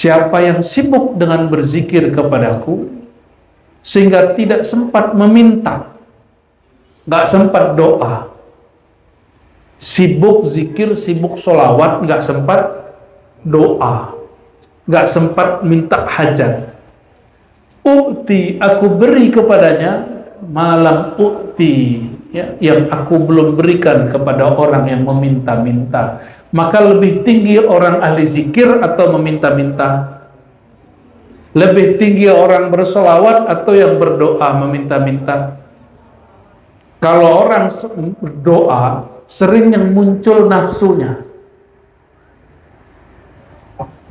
Siapa yang sibuk dengan berzikir kepadaku sehingga tidak sempat meminta, nggak sempat doa, sibuk zikir, sibuk sholawat, nggak sempat doa, nggak sempat minta hajat, ukti, aku beri kepadanya malam ukti, ya, yang aku belum berikan kepada orang yang meminta-minta. Maka lebih tinggi orang ahli zikir atau meminta-minta? Lebih tinggi orang bersolawat atau yang berdoa meminta-minta? Kalau orang berdoa, sering yang muncul nafsunya.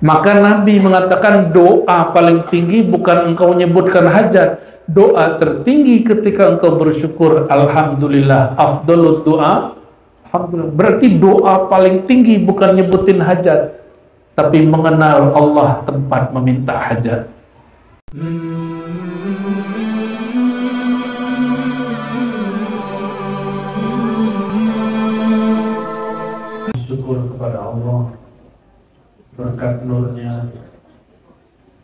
Maka Nabi mengatakan doa paling tinggi bukan engkau menyebutkan hajat. Doa tertinggi ketika engkau bersyukur, alhamdulillah, afdalud doa, alhamdulillah. Berarti doa paling tinggi bukan nyebutin hajat, tapi mengenal Allah tempat meminta hajat. Syukur kepada Allah, berkat nurnya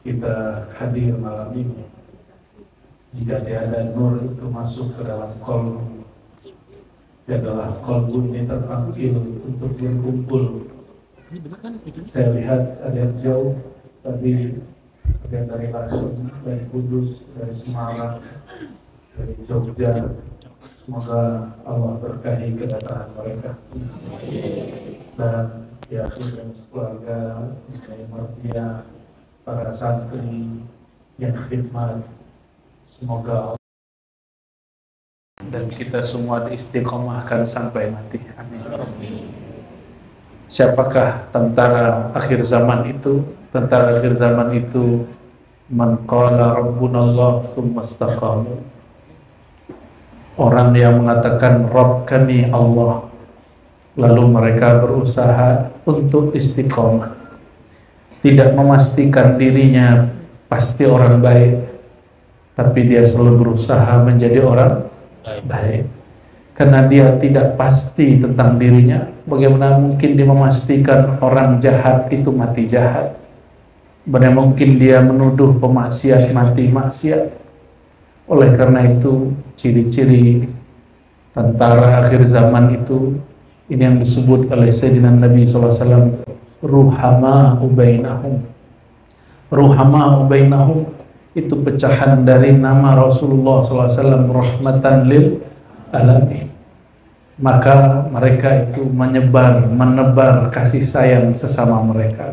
kita hadir malam ini. Jika tiada nur itu masuk ke dalam kolbu, adalah kolbu ini terpanggil untuk berkumpul. Saya lihat ada yang jauh tadi, ada yang dari Lasem, dari Kudus, dari Semarang, dari Jogja. Semoga Allah berkahi kedatangan mereka. Dan ya, dan keluarga, yang mertia, para santri yang khidmat, semoga Allah dan kita semua diistiqomahkan sampai mati. Amin. Siapakah tentara akhir zaman itu? Tentara akhir zaman itu man qala rabbunallah tsumma istaqamu. Orang yang mengatakan Rabb kami Allah, lalu mereka berusaha untuk istiqomah, tidak memastikan dirinya pasti orang baik, tapi dia selalu berusaha menjadi orang baik. Karena dia tidak pasti tentang dirinya, bagaimana mungkin dia memastikan orang jahat itu mati jahat? Bagaimana mungkin dia menuduh pemaksiat mati maksiat? Oleh karena itu, ciri-ciri tentara akhir zaman itu, ini yang disebut oleh Sayyidina Nabi SAW, ruhama'u bainahum. Ruhama'u bainahum itu pecahan dari nama Rasulullah SAW, rahmatan lil alamin. Maka mereka itu menebar kasih sayang sesama mereka.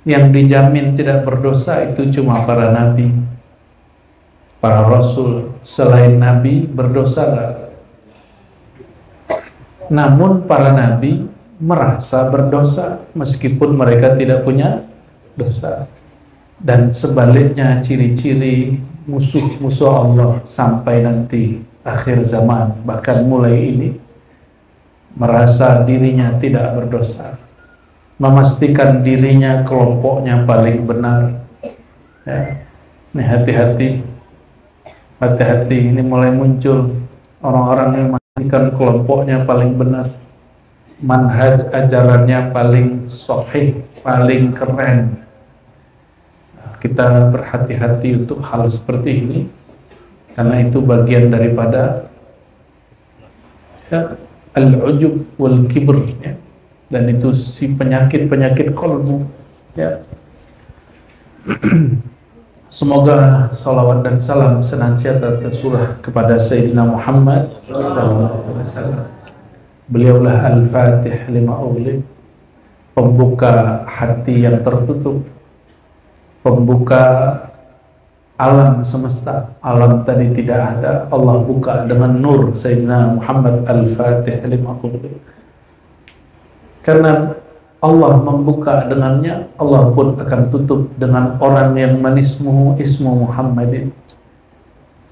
Yang dijamin tidak berdosa itu cuma para nabi, para rasul. Selain nabi berdosa. Namun para nabi merasa berdosa meskipun mereka tidak punya dosa. Dan sebaliknya, ciri-ciri musuh-musuh Allah sampai nanti akhir zaman, bahkan mulai ini, merasa dirinya tidak berdosa, memastikan dirinya kelompoknya paling benar. Ya. Ini hati-hati, ini mulai muncul orang-orang yang memastikan kelompoknya paling benar, manhaj ajarannya paling sahih, paling keren. Kita berhati-hati untuk hal seperti ini, karena itu bagian daripada ya, al-ujub wal kibr, ya. Dan itu si penyakit qalbu, ya. Semoga salawat dan salam senantiasa tercurah kepada Sayyidina Muhammad SAW. Beliaulah al-fatih lima ughliq, pembuka hati yang tertutup, pembuka alam semesta. Alam tadi tidak ada, Allah buka dengan nur Sayyidina Muhammad al-Fatih lima ughliq. Karena Allah membuka dengannya, Allah pun akan tutup dengan orang yang manismuhu ismu Muhammadin,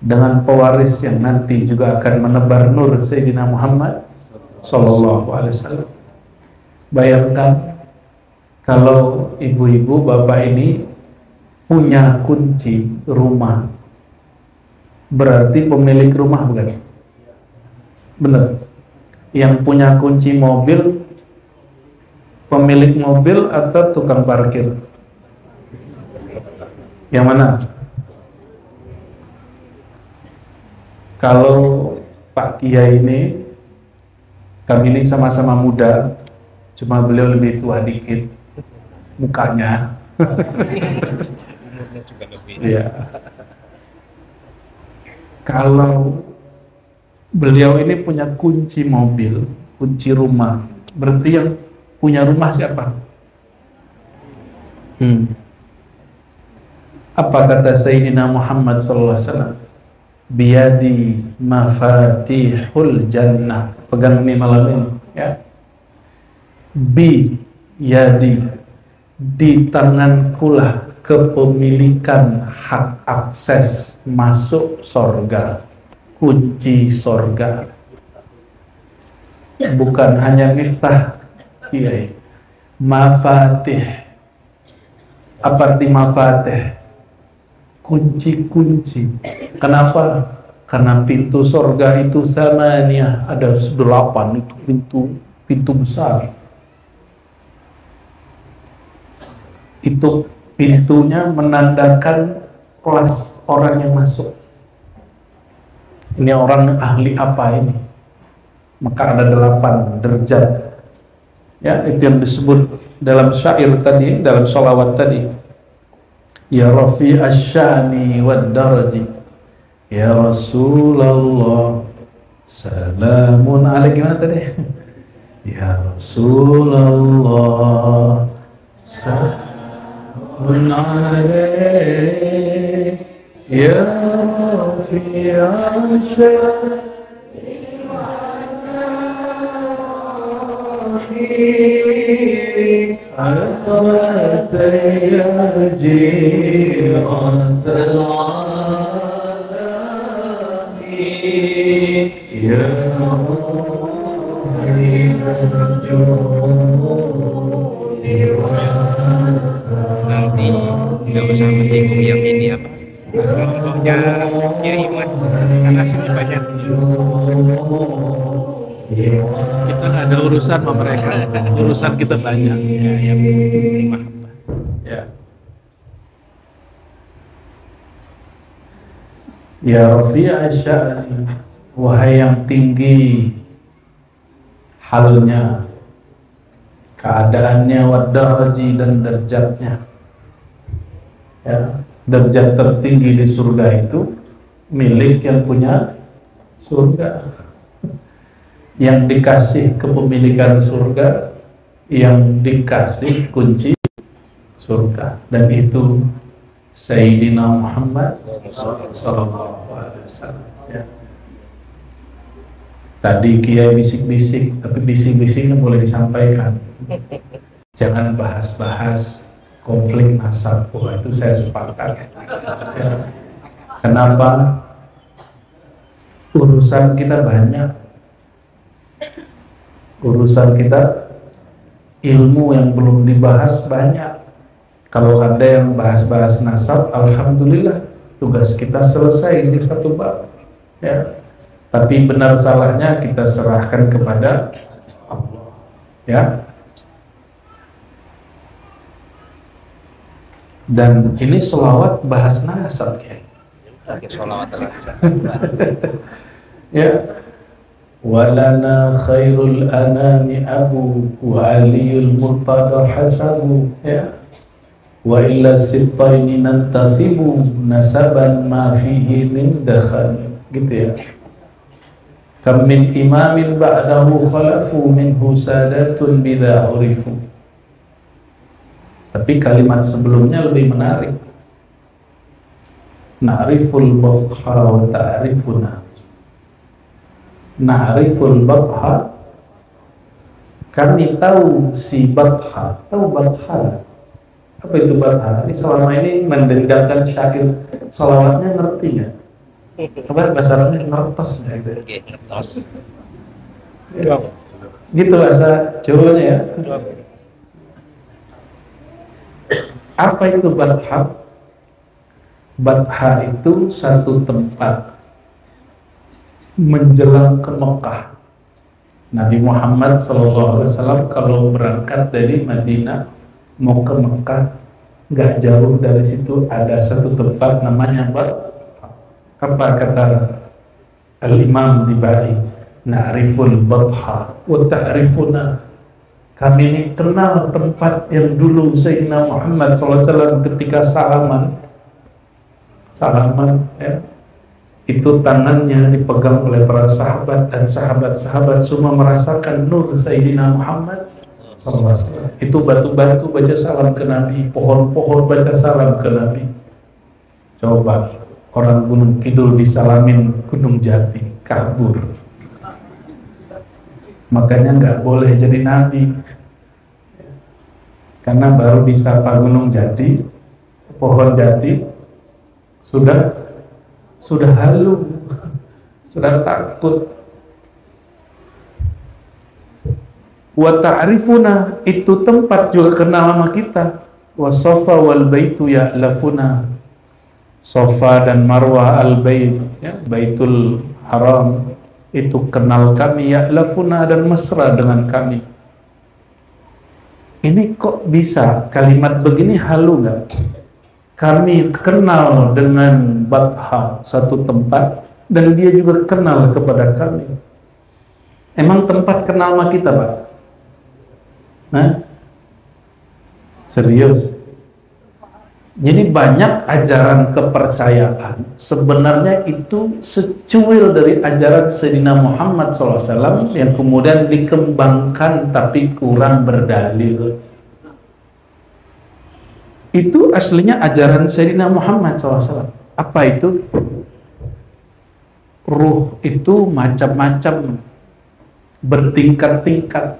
dengan pewaris yang nanti juga akan menebar nur Sayyidina Muhammad sallallahu alaihi wasallam. Bayangkan kalau ibu-ibu, bapak ini punya kunci rumah, berarti pemilik rumah, bukan? Benar. Yang punya kunci mobil, pemilik mobil atau tukang parkir? Yang mana? Kalau Pak Kiai ini, kami ini sama-sama muda, cuma beliau lebih tua dikit mukanya. Iya. Kalau beliau ini punya kunci mobil, kunci rumah, berarti yang punya rumah siapa? Apa kata Sayyidina Muhammad SAW? Biyadi mafatihul jannah. Pegang ini malam ini, ya. Biyadi, di tangankulah kepemilikan hak akses masuk sorga, kunci sorga. Bukan hanya miftah, kiai. Mafatih. Apa arti mafatih? Kunci-kunci. Kenapa? Karena pintu sorga itu samania, ada 8 itu pintu besar. Itu pintunya menandakan kelas orang yang masuk. Ini orang ahli apa ini? Maka ada 8 derajat. Ya, itu yang disebut dalam syair tadi, dalam sholawat tadi. Ya Rafi asyani wad daraji, ya Rasulullah, salamun alaik. Gimana tadi? Ya Rasulullah, salamun alaik, ya Rafi asyani أطرت يا جيرة العالمين يا مهين الجود nanti nggak usah menyinggung yang ini apa kelompoknya Kiai Iman karena sini banyak. Kita nggak ada urusan sama mereka, urusan kita banyak. Ya, yang penting mahabbah. Ya. Ya Rafi'a sya'ni, wahai yang tinggi halnya, keadaannya, wadaraji, dan derajatnya. Ya, derajat tertinggi di surga itu milik yang punya surga. Yang dikasih kepemilikan surga, yang dikasih kunci surga, dan itu Sayyidina Muhammad sallallahu alaihi wasallam. Ya. Tadi Kiai bisik-bisik, tapi bisik-bisiknya boleh disampaikan. Jangan bahas-bahas konflik nasab. Wah, itu saya sepakat. Ya. Kenapa? Urusan kita banyak. Urusan kita, ilmu yang belum dibahas banyak. Kalau ada yang bahas-bahas nasab, alhamdulillah, tugas kita selesai di satu bab. Ya. Tapi benar salahnya kita serahkan kepada Allah. Ya. Dan ini sholawat bahas nasab, ya. Sholawat Ya. Walana khairul anami abu wa aliyul murtada hasabu, ya. Wa illa sittaini nantasibu nasaban ma fihi min dakhal, gitu ya. Kam min imamin ba'dahu khalafu minhu sadatun bidha urifu. Tapi kalimat sebelumnya lebih menarik. Na'riful batha wa ta'rifuna. Na'riful batha, kami tahu si batha. Tahu batha? Apa itu batha? Ini selama ini mendengarkan syair salawatnya, ngerti nggak? Apa bahasa Arabnya ngertos ya? ngertos. Gitu bahasa Jawanya ya. Apa itu batha? Batha itu satu tempat menjelang ke Mekah. Nabi Muhammad SAW kalau berangkat dari Madinah mau ke Mekah, nggak jauh dari situ ada satu tempat namanya apa kata Al-Imam Dibai, na'riful batha wa ta'rifuna. Kami ini kenal tempat yang dulu Sayyidina Muhammad SAW ketika salaman ya, itu tangannya dipegang oleh para sahabat, dan sahabat-sahabat semua merasakan nur Sayyidina Muhammad SAW. Itu batu-batu baca salam ke Nabi, pohon-pohon baca salam ke Nabi. Coba orang Gunung Kidul disalamin Gunung Jati, kabur. Makanya nggak boleh jadi nabi, karena baru disapa Gunung Jati, pohon jati sudah halu, sudah takut. Wa ta'rifuna, itu tempat juga kenal sama kita. Wa Safa wal baitu ya'lafuna, Safa dan Marwah al-bait, ya, Baitul Haram itu kenal kami, ya'lafuna, dan mesra dengan kami. Ini kok bisa kalimat begini halu nggak? Kami kenal dengan Batha, satu tempat, dan dia juga kenal kepada kami. Emang tempat kenal sama kita, Pak? Nah, serius. Jadi banyak ajaran kepercayaan sebenarnya itu secuil dari ajaran Sayyidina Muhammad SAW yang kemudian dikembangkan tapi kurang berdalil. Itu aslinya ajaran Sayyidina Muhammad SAW. Apa itu? Ruh itu macam-macam, bertingkat-tingkat.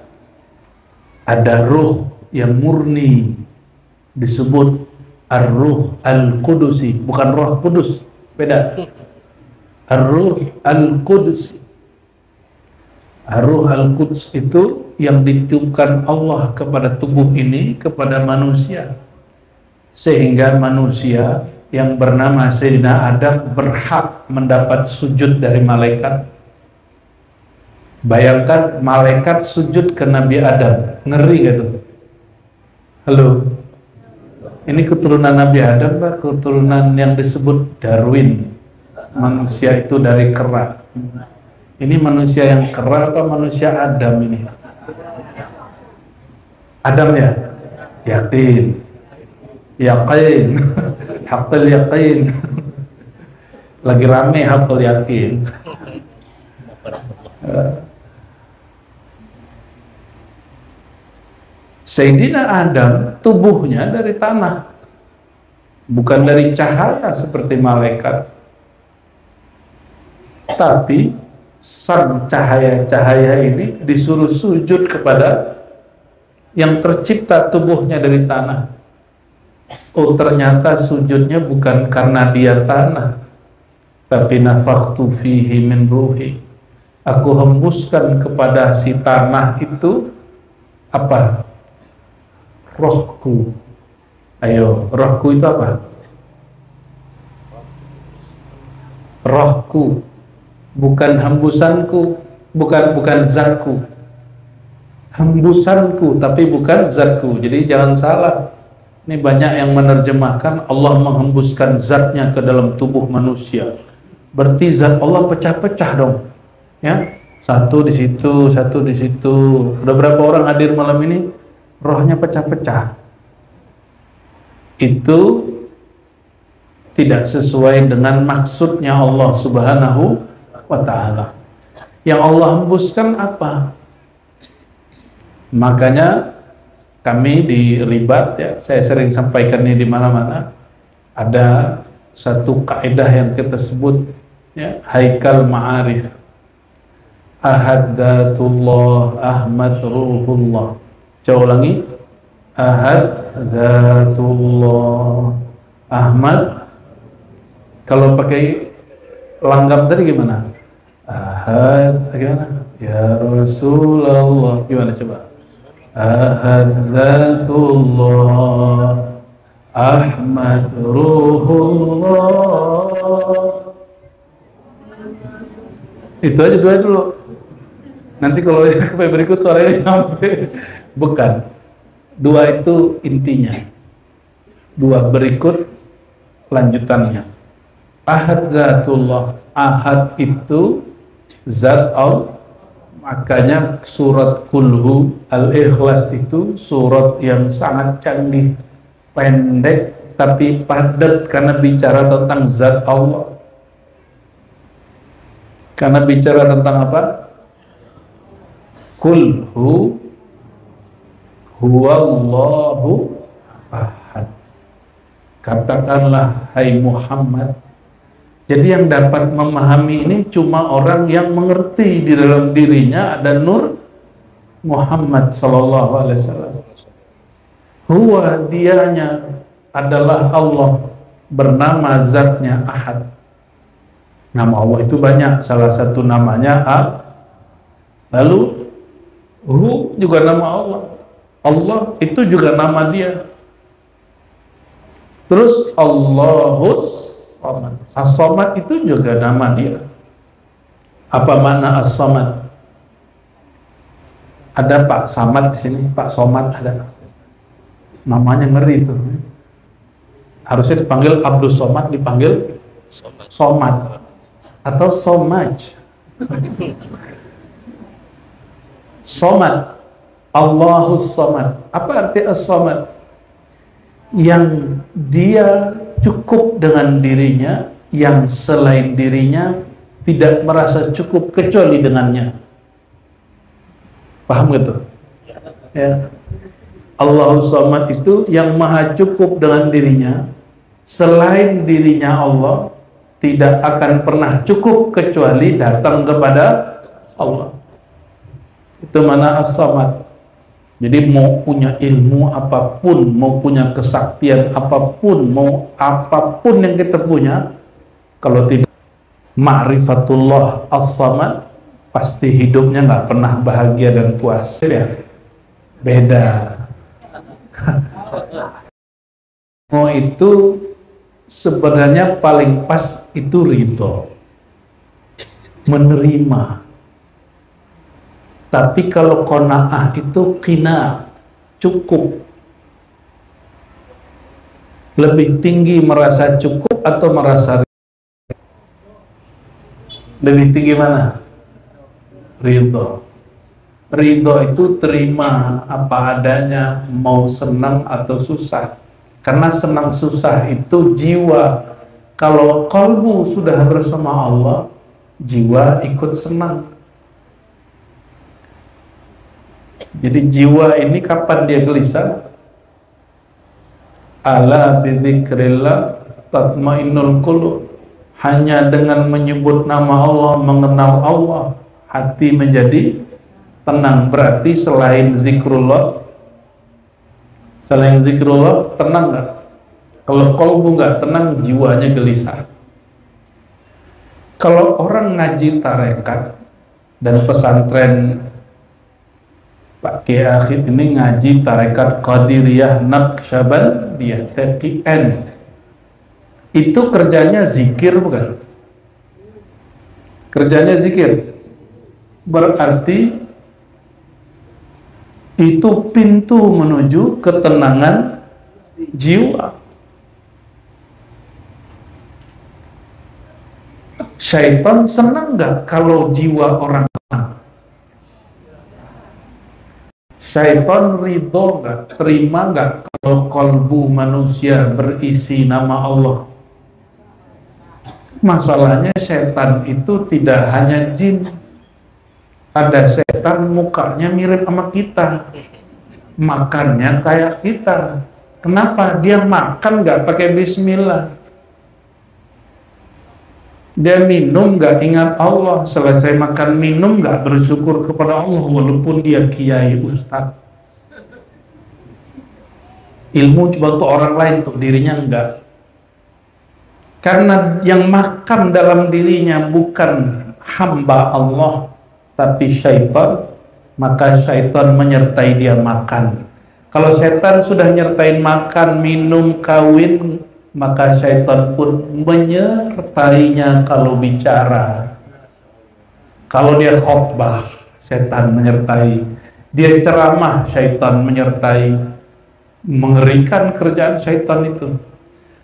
Ada ruh yang murni, disebut Ar-Ruh Al-Qudusi, bukan Roh Kudus, beda. Ar-Ruh Al-Qudusi. Ar-Ruh Al-Quds itu yang ditiupkan Allah kepada tubuh ini, kepada manusia, sehingga manusia yang bernama Sayyidina Adam berhak mendapat sujud dari malaikat. Bayangkan malaikat sujud ke Nabi Adam, ngeri gak tuh? Halo? Ini keturunan Nabi Adam, Pak, keturunan yang disebut Darwin. Manusia itu dari kera. Ini manusia yang kera apa manusia Adam ini? Adam ya? Yakin. Yakin. Hakul yakin. Lagi rame hakul yakin. Sayyidina Adam tubuhnya dari tanah, bukan dari cahaya seperti malaikat, tapi sang cahaya-cahaya ini disuruh sujud kepada yang tercipta tubuhnya dari tanah. Oh, ternyata sujudnya bukan karena dia tanah, tapi nafakhtu fihi min ruhi, aku hembuskan kepada si tanah itu apa? Rohku. Ayo, rohku itu apa? Rohku, bukan hembusanku, bukan zatku. Hembusanku, tapi bukan zatku. Jadi jangan salah. Ini banyak yang menerjemahkan Allah menghembuskan zatnya ke dalam tubuh manusia. Berarti zat Allah pecah-pecah dong. Ya, satu di situ, satu di situ. Udah berapa orang hadir malam ini? Rohnya pecah-pecah. Itu tidak sesuai dengan maksudnya Allah Subhanahu wa ta'ala. Yang Allah hembuskan apa? Makanya kami di Ribat, ya, saya sering sampaikan ini di mana-mana, ada satu kaidah yang kita sebut, ya, Haikal Ma'arif. Ahad Dzatullah, Ahmad Ruhullah. Coba ulangi. Ahad Zatullah, Ahmad. Kalau pakai langgam tadi gimana? Ahad, gimana? Ya Rasulullah, gimana coba? Ahad Zatullah, Ahmad Ruhullah. Itu aja dulu. Nanti kalau sampai berikut suaranya sampai. Bukan. Dua itu intinya. dua berikut lanjutannya. Ahad zatullah, ahad itu zat Allah. Makanya surat Kulhu Al-Ikhlas itu surat yang sangat canggih, pendek tapi padat karena bicara tentang zat Allah. Karena bicara tentang apa? Kulhu huwallahu ahad. Katakanlah hai Muhammad. Jadi yang dapat memahami ini cuma orang yang mengerti di dalam dirinya ada nur Muhammad sallallahu alaihi wasallam. Huwa, dianya adalah Allah, bernama zatnya Ahad. Nama Allah itu banyak, salah satu namanya lalu Hu juga nama Allah. Allah itu juga nama dia. Terus Allahus Samad. As-Samad itu juga nama dia. Apa makna As-Samad? Ada Pak Samad di sini, Pak Somad ada. Namanya ngeri itu. Harusnya dipanggil Abdul Somad, dipanggil Somad atau Somaj. Somad, Allahus Samad. Apa arti As-Samad? Yang dia cukup dengan dirinya, yang selain dirinya tidak merasa cukup kecuali dengannya. Paham gitu? Ya. Allahus Samad itu yang maha cukup dengan dirinya, selain dirinya Allah tidak akan pernah cukup kecuali datang kepada Allah. Itu mana As-Samad. Jadi mau punya ilmu apapun, mau punya kesaktian apapun, mau apapun yang kita punya, kalau tidak ma'rifatullah As-Samad, pasti hidupnya nggak pernah bahagia dan puas. Ya? Beda. Mau itu sebenarnya paling pas itu ridho, menerima. Tapi kalau qanaah itu qina, cukup. Lebih tinggi merasa cukup atau merasa lebih tinggi mana? Ridho. Ridho itu terima apa adanya, mau senang atau susah. Karena senang susah itu jiwa. Kalau kalbu sudah bersama Allah, jiwa ikut senang. Jadi jiwa ini kapan dia gelisah? Ala bidzikrillah tatmainnul qulub. Hanya dengan menyebut nama Allah, mengenal Allah, hati menjadi tenang. Berarti selain zikrullah, tenang nggak? Kalau qalbu nggak tenang, jiwanya gelisah. Kalau orang ngaji tarekat dan pesantren Pak Kiai Akhid ini ngaji tarekat Qadiriyah Naqsyabandiyah TQN, itu kerjanya zikir bukan? Kerjanya zikir. Berarti itu pintu menuju ketenangan jiwa. Syaitan senang nggak kalau jiwa orang tenang? Syaitan ridho nggak, terima nggak kalau kalbu manusia berisi nama Allah? Masalahnya syaitan itu tidak hanya jin. Ada setan mukanya mirip sama kita, makannya kayak kita. Kenapa? Dia makan nggak pakai bismillah. Dia minum nggak ingat Allah, selesai makan minum nggak bersyukur kepada Allah walaupun dia kiai ustaz. Ilmu cuma untuk orang lain, untuk dirinya enggak. Karena yang makan dalam dirinya bukan hamba Allah tapi syaitan, maka syaitan menyertai dia makan. Kalau syaitan sudah nyertain makan, minum, kawin, maka syaitan pun menyertainya kalau bicara. Kalau dia khotbah, syaitan menyertai. Dia ceramah, syaitan menyertai. Mengerikan kerjaan syaitan itu.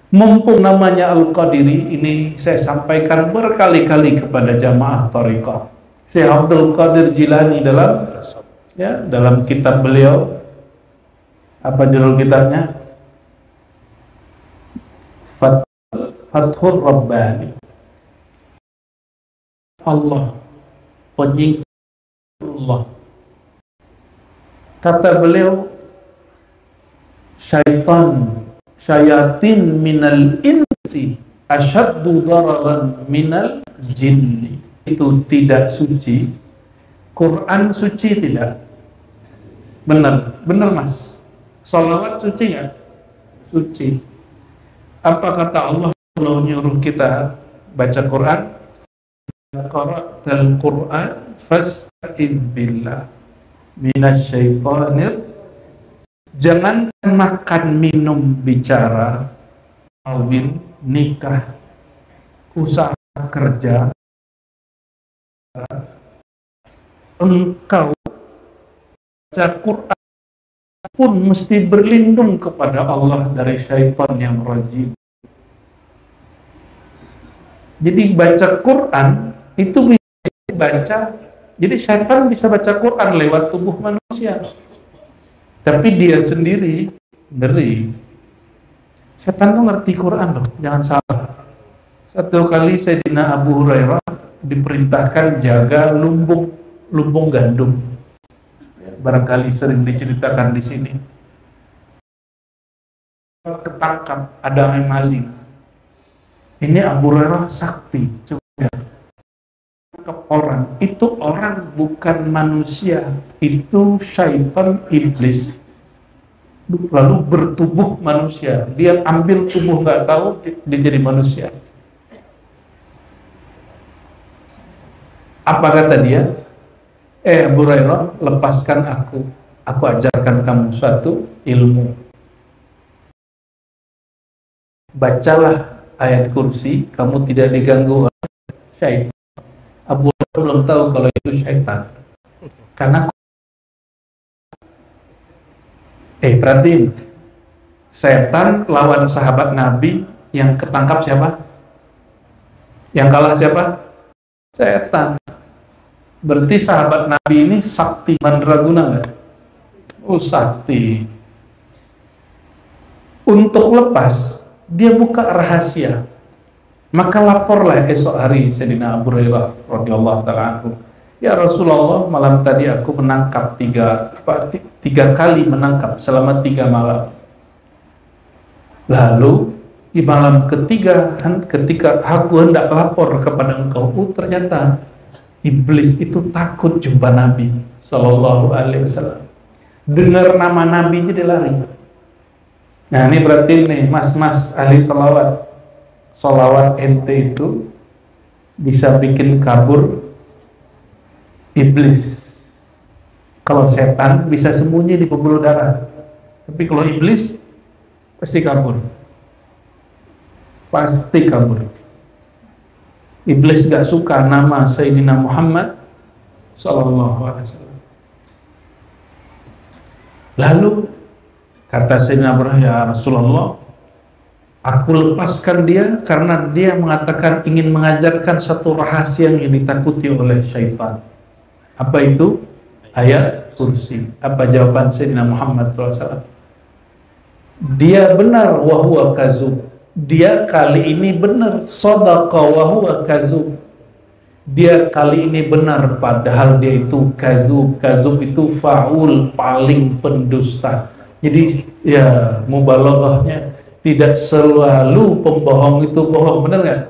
Mumpung namanya Al-Qadiri, ini saya sampaikan berkali-kali kepada jamaah thariqah. Syekh Abdul Qadir Jilani dalam kitab beliau, apa judul kitabnya? Fathur Rabbani. Allah, penyingkir Allah. Kata beliau, syayatin minal insi asyaddu dararan minal jinni. Itu tidak suci. Quran suci tidak? Benar Mas. Salawat suci nggak? Suci. Apa kata Allah kalau nyuruh kita baca Quran? Qara'tal Quran fasta'iz billah minasyaitonir. Jangan makan, minum, bicara, kawin, nikah, usaha kerja, engkau baca Quran pun mesti berlindung kepada Allah dari syaitan yang rajim. Jadi baca Quran itu bisa dibaca, jadi syaitan bisa baca Quran lewat tubuh manusia, tapi dia sendiri ngeri. Syaitan tuh ngerti Quran loh, jangan salah. Satu kali Sayyidina Abu Hurairah diperintahkan jaga lumbung gandum. Barangkali sering diceritakan di sini. Ketangkap ada yang maling. Ini Abu Hurairah sakti, coba tangkap orang. Itu orang bukan manusia, itu syaitan iblis. Lalu bertubuh manusia. Dia ambil tubuh nggak tahu, dia jadi manusia. Apa kata dia? Abu Hurairah, lepaskan aku ajarkan kamu suatu ilmu. Bacalah ayat kursi, kamu tidak diganggu oleh syaitan. Abu Hurairah belum tahu kalau itu syaitan. Karena perhatiin, setan lawan sahabat Nabi, yang ketangkap siapa? Yang kalah siapa? Setan. Berarti sahabat Nabi ini sakti mandraguna nggak? Oh, sakti. Untuk lepas, dia buka rahasia. Maka laporlah esok hari Sayyidina Abu Hurairah radhiyallahu ta'ala anhu. Ya Rasulullah, malam tadi aku menangkap tiga kali menangkap selama 3 malam. Lalu di malam ketiga, ketika aku hendak lapor kepada engkau, ternyata iblis itu takut jumpa Nabi Sallallahu Alaihi Wasallam. Dengar nama Nabi jadi lari. Nah ini berarti nih mas-mas ahli salawat ente itu bisa bikin kabur iblis. Kalau setan bisa sembunyi di pembuluh darah, tapi kalau iblis pasti kabur. Pasti kabur. Iblis gak suka nama Sayyidina Muhammad Sallallahu Alaihi Wasallam. Lalu kata Sayyidina Ibrahim, ya Rasulullah, aku lepaskan dia karena dia mengatakan ingin mengajarkan satu rahasia yang ditakuti oleh syaitan. Apa itu? Ayat kursi. Apa jawaban Sayyidina Muhammad SAW? Dia benar, wahuwa kazub. Dia kali ini benar, sadaqa wa huwa kazub. Dia kali ini benar, padahal dia itu kazub. Kazub itu faul, paling pendusta. Jadi ya mubalaghahnya, tidak selalu pembohong itu bohong, benar nggak?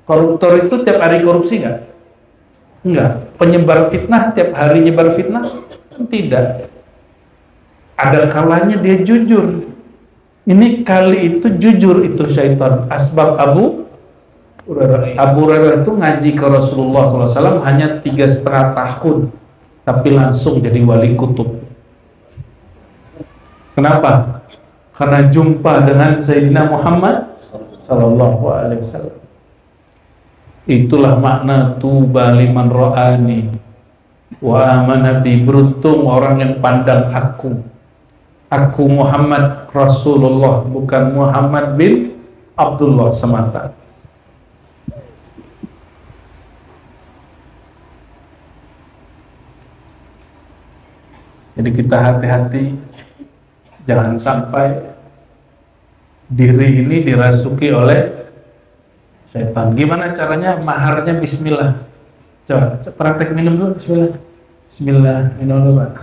Koruptor itu tiap hari korupsi nggak? Enggak. Penyebar fitnah tiap hari nyebar fitnah? Tidak. Ada kalanya dia jujur. Ini kali itu jujur itu syaitan. Asbab Abu Hurairah itu ngaji ke Rasulullah SAW hanya 3,5 tahun, tapi langsung jadi wali kutub. Kenapa? Karena jumpa dengan Sayyidina Muhammad Sallallahu Alaihi Wasallam. Itulah makna tuba liman ra'ani wa amana bi. Beruntung orang yang pandang aku. Aku Muhammad Rasulullah, bukan Muhammad bin Abdullah semata. Jadi kita hati-hati, jangan sampai diri ini dirasuki oleh setan. Gimana caranya? Maharnya bismillah. Coba praktek minum dulu, bismillah. Bismillah, minum dulu Pak.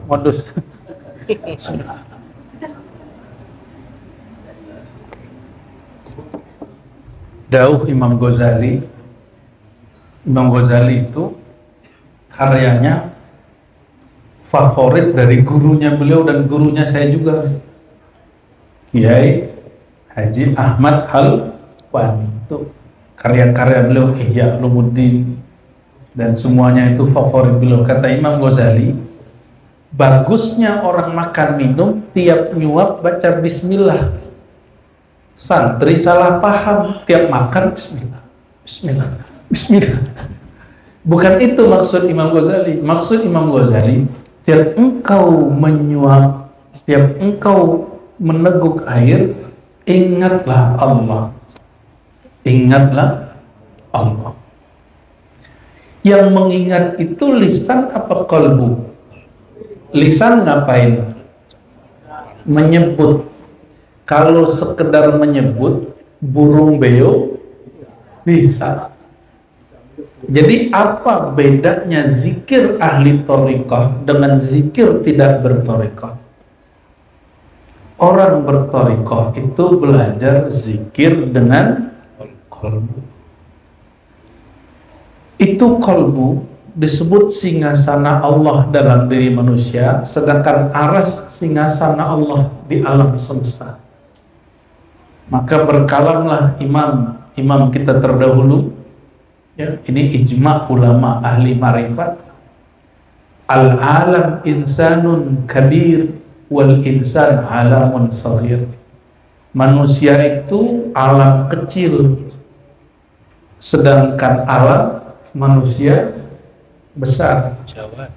Modus. Dauh Imam Ghazali. Imam Ghazali itu karyanya favorit dari gurunya beliau dan gurunya saya juga, Kiai Haji Ahmad Halwani. Itu karya-karya beliau, Ihya Ulumuddin, dan semuanya itu favorit beliau. Kata Imam Ghazali, bagusnya orang makan minum tiap nyuap baca bismillah. Santri salah paham, tiap makan bismillah, bismillah, bismillah. Bukan itu maksud Imam Ghazali. Maksud Imam Ghazali, tiap engkau menyuap, tiap engkau meneguk air, ingatlah Allah. Ingatlah Allah. Yang mengingat itu lisan apa kalbu? Lisan ngapain? Menyebut. Kalau sekedar menyebut, burung beo bisa. Jadi apa bedanya zikir ahli thariqah dengan zikir tidak berthariqah? Orang berthariqah itu belajar zikir dengan qalbu. Itu qalbu disebut singgasana Allah dalam diri manusia, sedangkan aras singgasana Allah di alam semesta. Maka berkalamlah imam kita terdahulu, ya, ini ijma' ulama ahli marifat, al-alam insanun kabir wal insan alamun saghir. Manusia itu alam kecil, sedangkan alam manusia besar. Jawa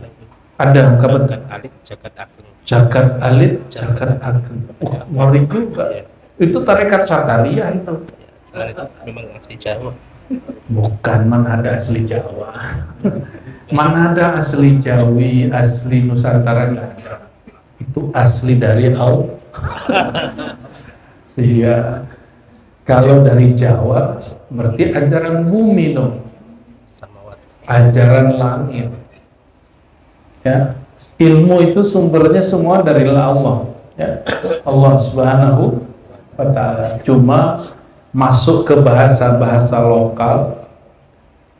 Ada kabar jagat alit jagat ageng. jagat alit jagat ageng. Wah, ngeri juga. Itu tarekat Sakarya itu. Nah, itu memang asli Jawa. Bukan, mana ada asli Jawa. Mana ada asli Jawi, asli Nusantara, nggak ada. Itu asli dari Allah. Iya. Kalau dari Jawa berarti ajaran bumi dong. Samawat. Ajaran langit. Ya, ilmu itu sumbernya semua dari Allah. Ya, Allah Subhanahu wa Ta'ala. Cuma masuk ke bahasa-bahasa lokal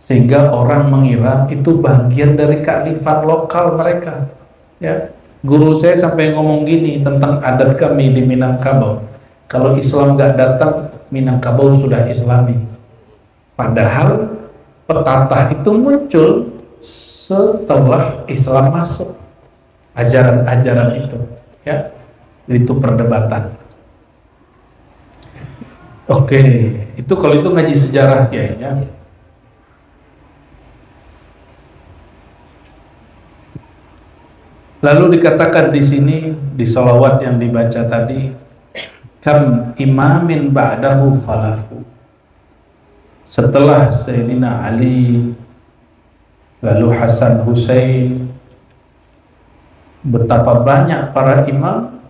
sehingga orang mengira itu bagian dari kearifan lokal mereka. Ya, guru saya sampai ngomong gini tentang adat kami di Minangkabau. Kalau Islam nggak datang, Minangkabau sudah Islami. Padahal petatah itu muncul setelah Islam masuk. Ajaran-ajaran itu, ya, itu perdebatan. Oke, itu kalau itu ngaji sejarah ya. Lalu dikatakan di sini di sholawat yang dibaca tadi, kam imamin ba'dahu khalafu. Setelah Sayyidina Ali, lalu Hasan Hussein, betapa banyak para imam,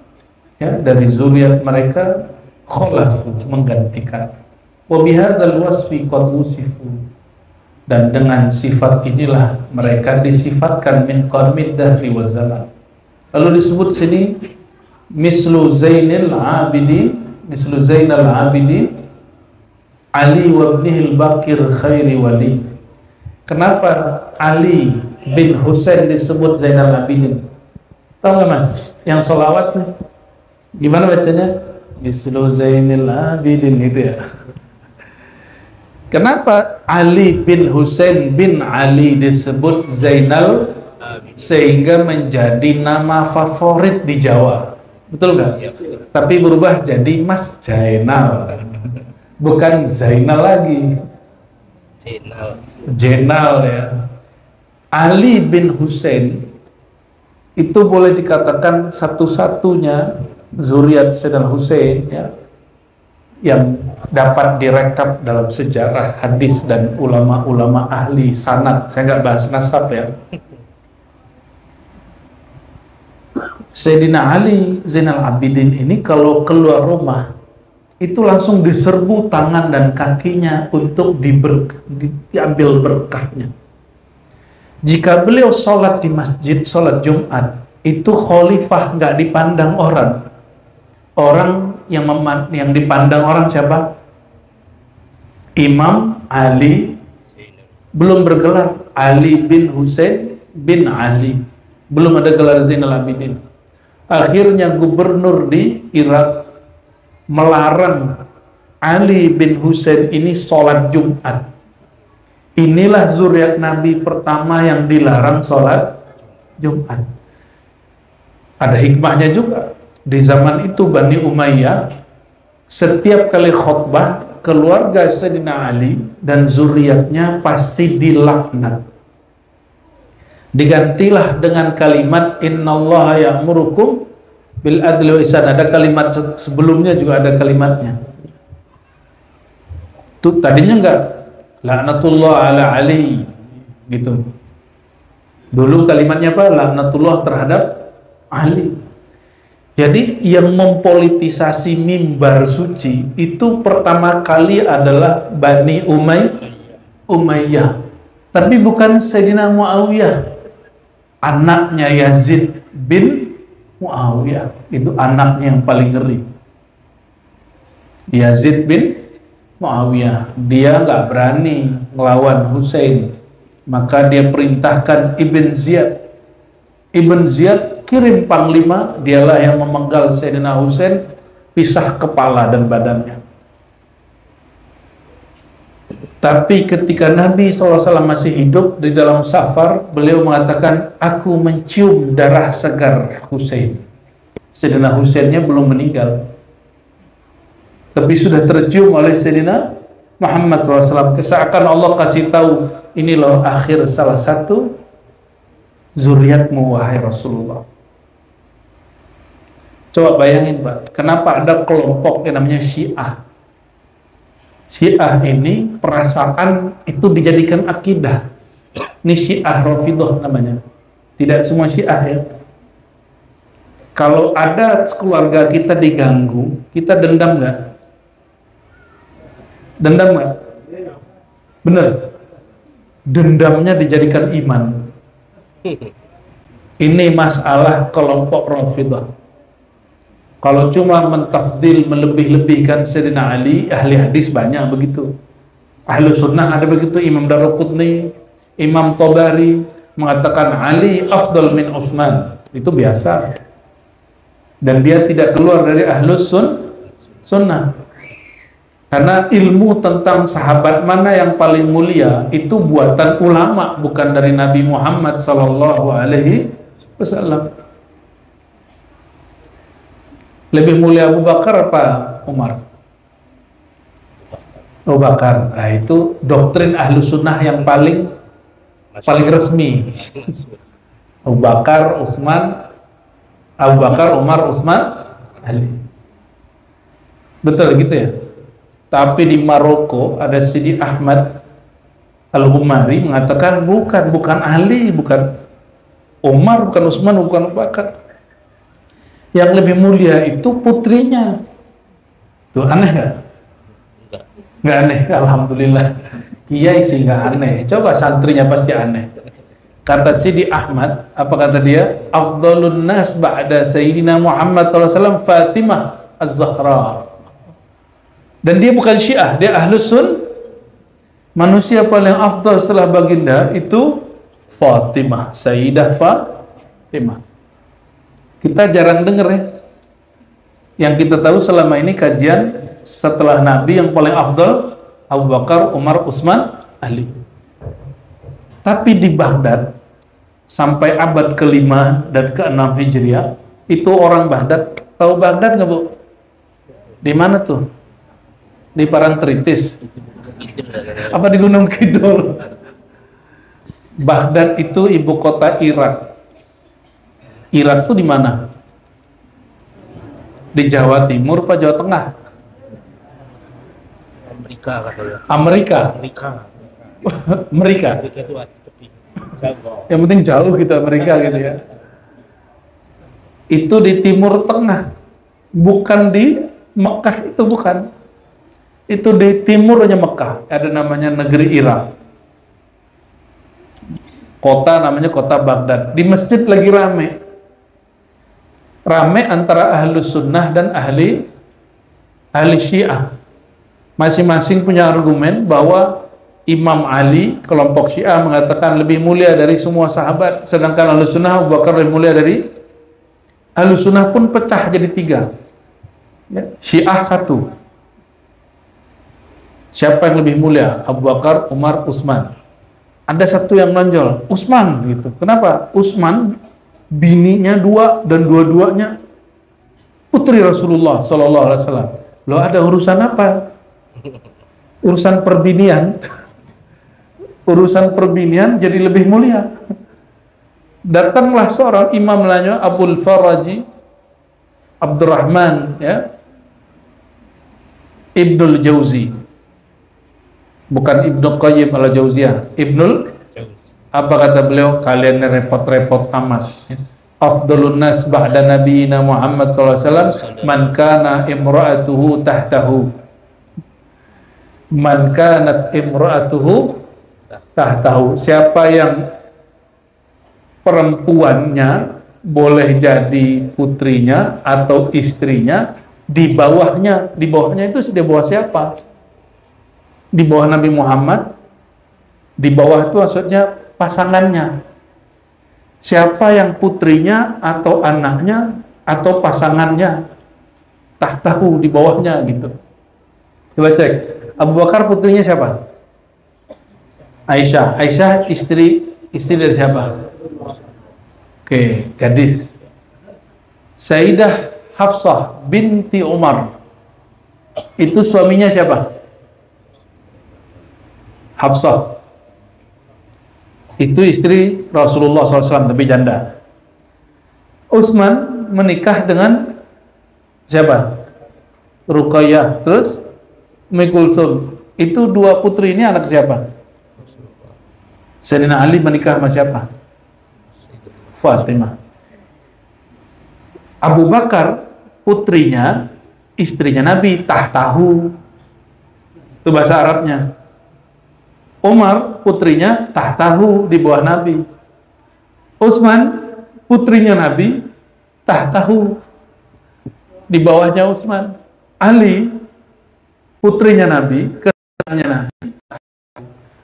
ya, dari zuriat mereka khalafu, menggantikan. Wa bihadzal wasfi qad wusifu. Dan dengan sifat inilah mereka disifatkan min qarmid dahri wa zaman. Lalu disebut sini mislu Zainal Abidin Ali wa ibnihil Bakir khairi wali. Kenapa Ali bin Husain disebut Zainal Abidin? Tahu nggak Mas? Yang sholawat nih, gimana bacanya? Mislu Zainal Abidin itu ya. Kenapa Ali bin Husain bin Ali disebut Zainal? Sehingga menjadi nama favorit di Jawa, betul nggak? Ya, betul. Tapi berubah jadi Mas Zainal, bukan Zainal lagi. Zainal. Zainal ya. Ali bin Husain itu boleh dikatakan satu-satunya zuriat Sayyidina Husain ya, yang dapat direkap dalam sejarah hadis dan ulama-ulama ahli sanad. Saya nggak bahas nasab ya. Sayyidina Ali Zainal Abidin ini kalau keluar rumah itu langsung diserbu tangan dan kakinya untuk diambil berkahnya. Jika beliau sholat di masjid, sholat Jumat, itu khalifah nggak dipandang orang. Orang yang dipandang orang siapa? Imam Ali, belum bergelar Ali bin Husain bin Ali, belum ada gelar Zainal Abidin. Akhirnya gubernur di Irak melarang Ali bin Husain ini sholat Jumat. Inilah zuriat Nabi pertama yang dilarang sholat Jumat. Ada hikmahnya juga. Di zaman itu Bani Umayyah setiap kali khutbah keluarga Sayyidina Ali dan zuriatnya pasti dilaknat. Digantilah dengan kalimat innallaha ya'murukum bil adli wa ihsan. Ada kalimat sebelumnya juga ada kalimatnya. Tuh tadinya enggak laknatullah ala Ali gitu. Dulu kalimatnya apa? Laknatullah terhadap Ali. Jadi yang mempolitisasi mimbar suci itu pertama kali adalah Bani Umayyah. Tapi bukan Sayyidina Muawiyah. Anaknya Yazid bin Muawiyah. Itu anaknya yang paling ngeri. Yazid bin Muawiyah. Dia nggak berani melawan Husain. Maka dia perintahkan Ibn Ziyad. Ibn Ziyad kirim panglima, dialah yang memenggal Sayyidina Husain, pisah kepala dan badannya. Tapi ketika Nabi SAW masih hidup di dalam safar, beliau mengatakan, aku mencium darah segar Husain. Sayyidina Husainnya belum meninggal, tapi sudah tercium oleh Sayyidina Muhammad SAW. Seakan Allah kasih tahu, ini loh akhir salah satu zuriatmu wahai Rasulullah. Coba bayangin Pak, kenapa ada kelompok yang namanya Syiah? Syiah ini perasaan itu dijadikan akidah. Ini Syiah Rafidhah namanya. Tidak semua Syiah ya. Kalau ada keluarga kita diganggu, kita dendam nggak? Dendam nggak? Bener. Dendamnya dijadikan iman. Ini masalah kelompok Rafidhah. Kalau cuma mentafdil, melebih-lebihkan Sayyidina Ali, ahli hadis banyak begitu. Ahlu sunnah ada begitu. Imam Daruqutni, Imam Tabari mengatakan Ali afdal min Utsman. Itu biasa. Dan dia tidak keluar dari ahlus sunnah. Karena ilmu tentang sahabat mana yang paling mulia itu buatan ulama, bukan dari Nabi Muhammad SAW. Lebih mulia Abu Bakar apa Umar? Abu Bakar. Nah, itu doktrin ahlu sunnah yang paling resmi. Abu Bakar, Umar, Utsman, Ali. Betul gitu ya? Tapi di Maroko ada Sidi Ahmad Al-Ghumari mengatakan bukan Ali, bukan Umar, bukan Utsman, bukan Abu Bakar. Yang lebih mulia itu putrinya. Tuh aneh nggak? Nggak aneh, alhamdulillah. Kiai sih nggak aneh. Coba santrinya pasti aneh. Kata Sidi Ahmad, apa kata dia? Afdalun nas ba'da Sayyidina Muhammad SAW Fatimah Az-Zahra. Dan dia bukan Syiah, dia Ahlus Sun. Manusia paling afdal setelah baginda itu Fatimah, Sayyidah Fatimah. Kita jarang dengar ya. Yang kita tahu selama ini kajian setelah Nabi yang paling afdal Abu Bakar, Umar, Utsman, Ali. Tapi di Baghdad sampai abad ke-5 dan ke-6 Hijriah itu orang Baghdad. Tahu Baghdad nggak Bu? Di mana tuh? Di Parangtritis. Apa di Gunung Kidul? Baghdad itu ibu kota Irak. Irak tuh di mana? Di Jawa Timur apa Jawa Tengah? Amerika katanya. Amerika. Amerika. Amerika itu di tepi. Jauh. Yang penting jauh gitu Amerika gitu ya. Itu di Timur Tengah, bukan di Mekah, itu bukan. Itu di timurnya Mekah, ada namanya negeri Irak. Kota namanya kota Baghdad. Di masjid lagi rame antara ahlus sunnah dan ahli Syiah. Masing-masing punya argumen bahwa Imam Ali, kelompok Syiah, mengatakan lebih mulia dari semua sahabat, sedangkan ahlus sunnah Abu Bakar lebih mulia dari. Ahlus sunnah pun pecah jadi 3 ya. Syiah 1, siapa yang lebih mulia, Abu Bakar, Umar, Utsman. Ada satu yang nonjol, Utsman gitu. Kenapa? Utsman bininya 2 dan dua-duanya putri Rasulullah Sallallahu Alaihi Wasallam. Loh, ada urusan apa? Urusan perbinian. Urusan perbinian jadi lebih mulia. Datanglah seorang imam namanya Abul Faraji Abdurrahman ya, Ibnul Jauzi, bukan Ibnu Qayyim al-Jauziyah. Ibnul, apa kata beliau? Kalian repot-repot amat ya. Afdalun nas ba'da nabiyina Muhammad sallallahu alaihi wasallam man kana imra'atuhu tahtahu. Man kanat imra'atuhu tahtahu. Siapa yang perempuannya boleh jadi putrinya atau istrinya, di bawahnya itu di bawah siapa? Di bawah Nabi Muhammad. Di bawah itu maksudnya pasangannya. Siapa yang putrinya atau anaknya atau pasangannya tahtahu, di bawahnya gitu. Coba cek, Abu Bakar putrinya siapa? Aisyah. Aisyah istri dari siapa? Oke, gadis. Sayyidah Hafsah binti Umar, itu suaminya siapa? Hafsah. Itu istri Rasulullah SAW, tapi janda. Utsman menikah dengan siapa? Ruqayyah. Terus Ummu Kulsum. Itu 2 putri ini anak siapa? Sayyidina Ali menikah sama siapa? Fatimah. Abu Bakar putrinya, istrinya Nabi, tahtahu. Itu bahasa Arabnya. Umar putrinya tahtahu, di bawah Nabi. Utsman putrinya Nabi, tahtahu, di bawahnya Utsman. Ali putrinya Nabi, keturunannya Nabi.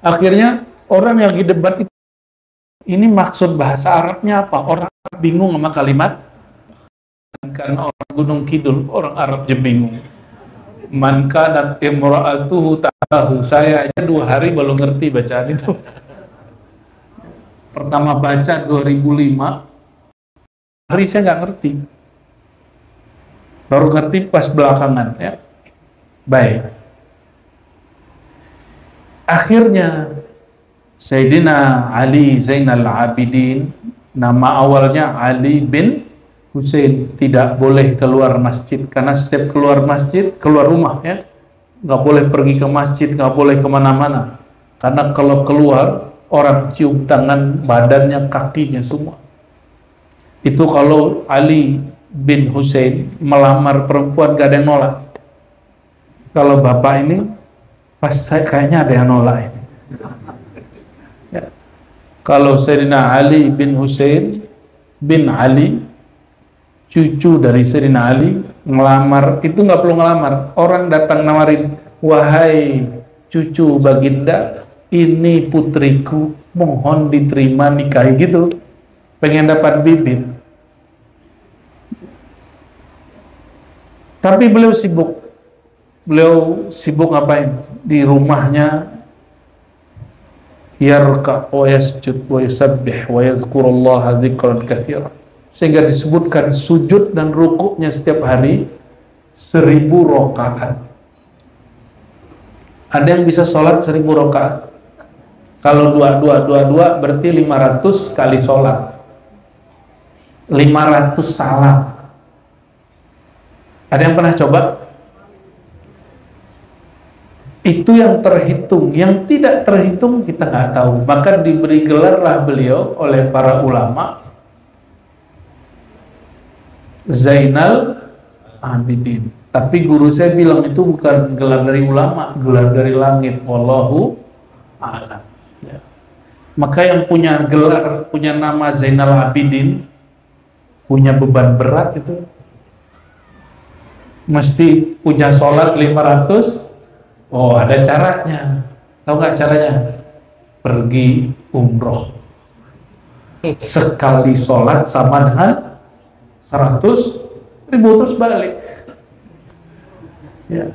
Akhirnya orang yang di debat itu, ini maksud bahasa Arabnya apa? Orang bingung sama kalimat, karena orang Gunung Kidul, orang Arab aja bingung. Man kanat imra'atuhu tahtahu. Saya aja 2 hari baru ngerti bacaan itu. Pertama baca 2005, hari saya nggak ngerti. Baru ngerti pas belakangan ya. Baik. Akhirnya Sayyidina Ali Zainal Abidin, nama awalnya Ali bin Husain, tidak boleh keluar masjid, karena setiap keluar masjid, keluar rumah ya, nggak boleh pergi ke masjid, nggak boleh kemana-mana, karena kalau keluar orang cium tangan, badannya, kakinya semua. Itu kalau Ali bin Husain melamar perempuan gak ada yang nolak. Kalau bapak ini pas kayaknya ada yang nolak ini. Ya. Kalau Sayyidina Ali bin Husain bin Ali, cucu dari Sayyidina Ali, ngelamar, itu nggak perlu ngelamar, orang datang nawarin, wahai cucu baginda, ini putriku, mohon diterima nikahi, gitu, pengen dapat bibit. Tapi beliau sibuk ngapain? Di rumahnya yarka wa yasjud wa yusabbih wa yazkurullaha dzikran katsiran, sehingga disebutkan sujud dan rukuknya setiap hari 1000 rakaat. Ada yang bisa sholat 1000 rakaat. Kalau 2 berarti 500 kali sholat. 500 salam. Ada yang pernah coba? Itu yang terhitung, yang tidak terhitung kita nggak tahu. Maka diberi gelarlah beliau oleh para ulama Zainal Abidin. Tapi guru saya bilang itu bukan gelar dari ulama, gelar dari langit. Wallahu a'lam. Ya. Maka yang punya gelar, punya nama Zainal Abidin, punya beban berat itu. Mesti punya sholat 500. Oh, ada caranya. Tahu nggak caranya? Pergi umroh. Sekali sholat sama dengan 100.000 terus balik. Ya.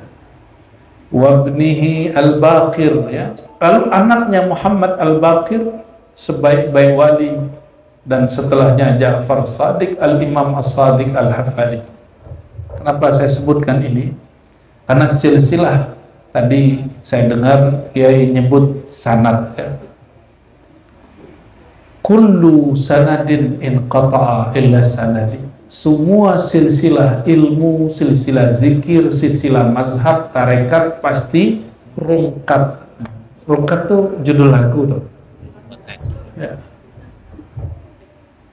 Wabnihi al-Baqir, ya. Lalu anaknya Muhammad al-Baqir sebaik-baik wali, dan setelahnya Ja'far Shadiq, al-Imam As-Shadiq al-Hafali. Kenapa saya sebutkan ini? Karena silsilah tadi saya dengar Kiai nyebut sanad, ya. Kullu sanadin inqata'a illa sanadi. Semua silsilah ilmu, silsilah zikir, silsilah mazhab, tarekat pasti rungkat. Rungkat tuh judul lagu tuh. Ya.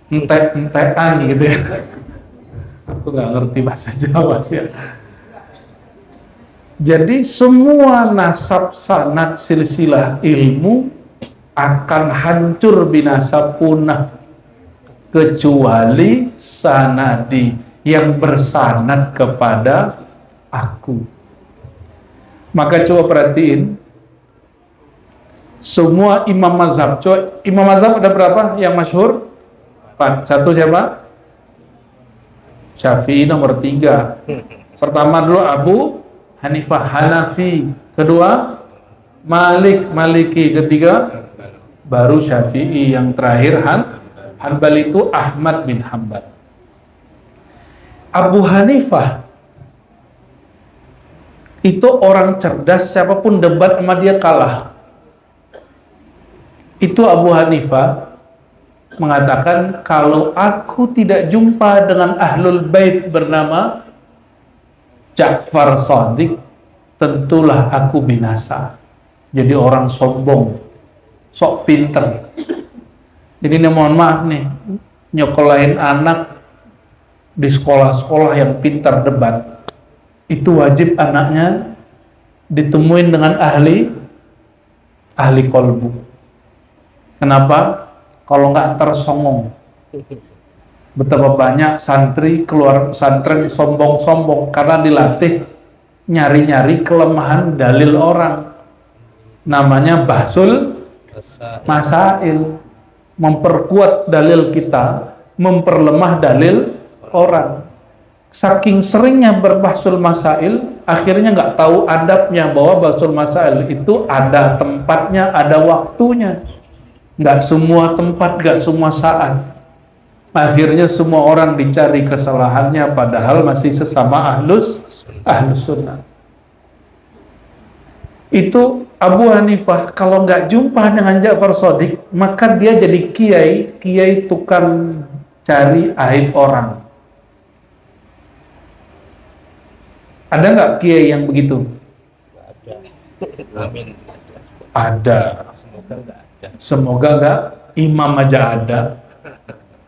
Entek-entekan gitu ya. Aku nggak ngerti bahasa Jawa sih ya. Jadi semua nasab sanad silsilah ilmu akan hancur binasa punah kecuali sanadi yang bersanad kepada aku. Maka coba perhatiin semua imam mazhab. Coba imam mazhab ada berapa yang masyhur? 4. Satu siapa? Syafi'i nomor 3. Pertama dulu Abu Hanifah Hanafi, kedua Maliki, ketiga baru Syafi'i, yang terakhir Hanbali itu Ahmad bin Hanbal. Abu Hanifah itu orang cerdas, siapapun debat sama dia kalah. Itu Abu Hanifah mengatakan, kalau aku tidak jumpa dengan ahlul bait bernama Ja'far Shadiq, tentulah aku binasa. Jadi orang sombong, sok pinter. Jadi ini mohon maaf nih, nyokolain anak di sekolah-sekolah yang pintar debat, itu wajib anaknya ditemuin dengan ahli kolbu. Kenapa? Kalau nggak tersongong. Betapa banyak santri keluar pesantren sombong-sombong karena dilatih nyari-nyari kelemahan dalil orang. Namanya bahsul masail. Memperkuat dalil kita, memperlemah dalil orang. Saking seringnya berbahsul masail, akhirnya nggak tahu adabnya, bahwa bahsul masail itu ada tempatnya, ada waktunya. Nggak semua tempat, nggak semua saat. Akhirnya semua orang dicari kesalahannya, padahal masih sesama ahlus sunnah. Itu Abu Hanifah kalau nggak jumpa dengan Ja'far Shadiq, maka dia jadi kiai tukang cari aib orang. Ada nggak kiai yang begitu? Amin. Ada. Semoga nggak ada. Semoga nggak. Imam aja ada,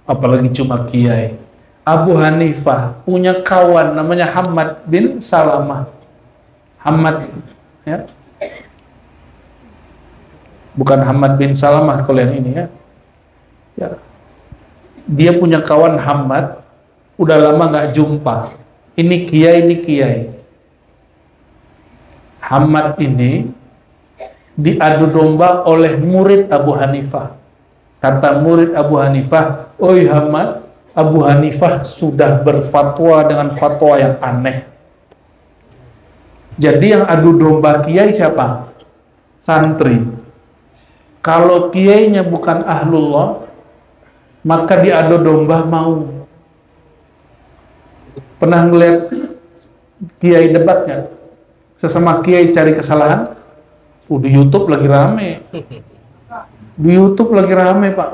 apalagi cuma kiai. Abu Hanifah punya kawan namanya Hamad bin Salamah. Hamad, ya. Bukan Hamad bin Salamah kalau yang ini, ya. Ya. Dia punya kawan Hamad, udah lama nggak jumpa. Ini kiai. Hamad ini diadu domba oleh murid Abu Hanifah. Kata murid Abu Hanifah, "Oi Hamad, Abu Hanifah sudah berfatwa dengan fatwa yang aneh." Jadi yang adu domba kiai siapa? Santri. Kalau kiainya bukan ahlullah, maka diadu domba mau. Pernah ngeliat kiai debatnya? Sesama kiai cari kesalahan? Di YouTube lagi rame. Di YouTube lagi rame, Pak.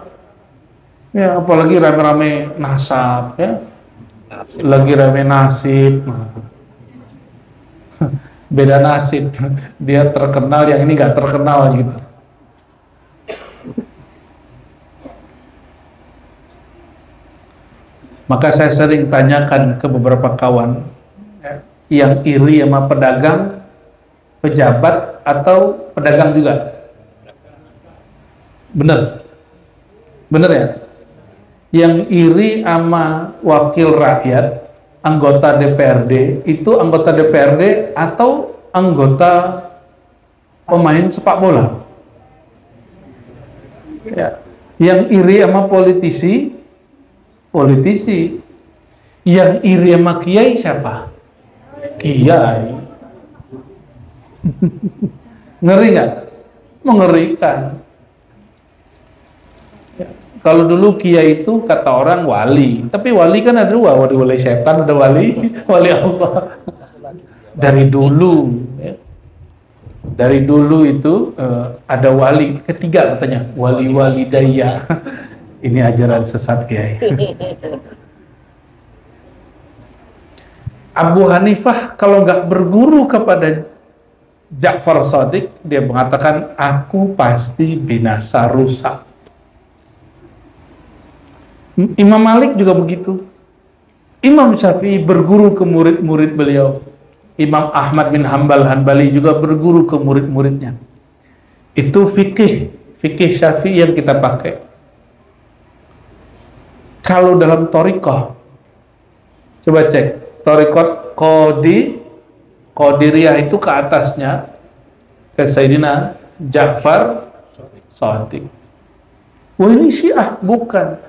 Ya, apalagi rame-rame nasab ya. Lagi rame nasib. Beda nasib. Dia terkenal, yang ini nggak terkenal gitu. Maka saya sering tanyakan ke beberapa kawan ya, yang iri sama pedagang, pejabat atau pedagang juga. Bener? Bener ya? Yang iri sama wakil rakyat, anggota DPRD, itu anggota DPRD atau anggota pemain sepak bola? Ya. Yang iri sama politisi, politisi. Yang iri sama kiai siapa? Kiai. Ngeri nggak? Mengerikan. Ya. Kalau dulu kiai itu kata orang wali, tapi wali kan ada dua, wali setan, ada wali Allah. Dari dulu, ya. Dari dulu itu ada wali ketiga katanya, wali daya. Ini ajaran sesat kiai. Abu Hanifah kalau nggak berguru kepada Ja'far Shadiq, dia mengatakan aku pasti binasa rusak. Imam Malik juga begitu. Imam Syafi'i berguru ke murid-murid beliau. Imam Ahmad bin Hanbali juga berguru ke murid-muridnya. Itu fikih Syafi'i yang kita pakai. Kalau dalam thariqah, coba cek thariqat Qadiriyah itu ke atasnya ke Sayyidina Ja'far Shadiq. Wah, ini Syiah, bukan.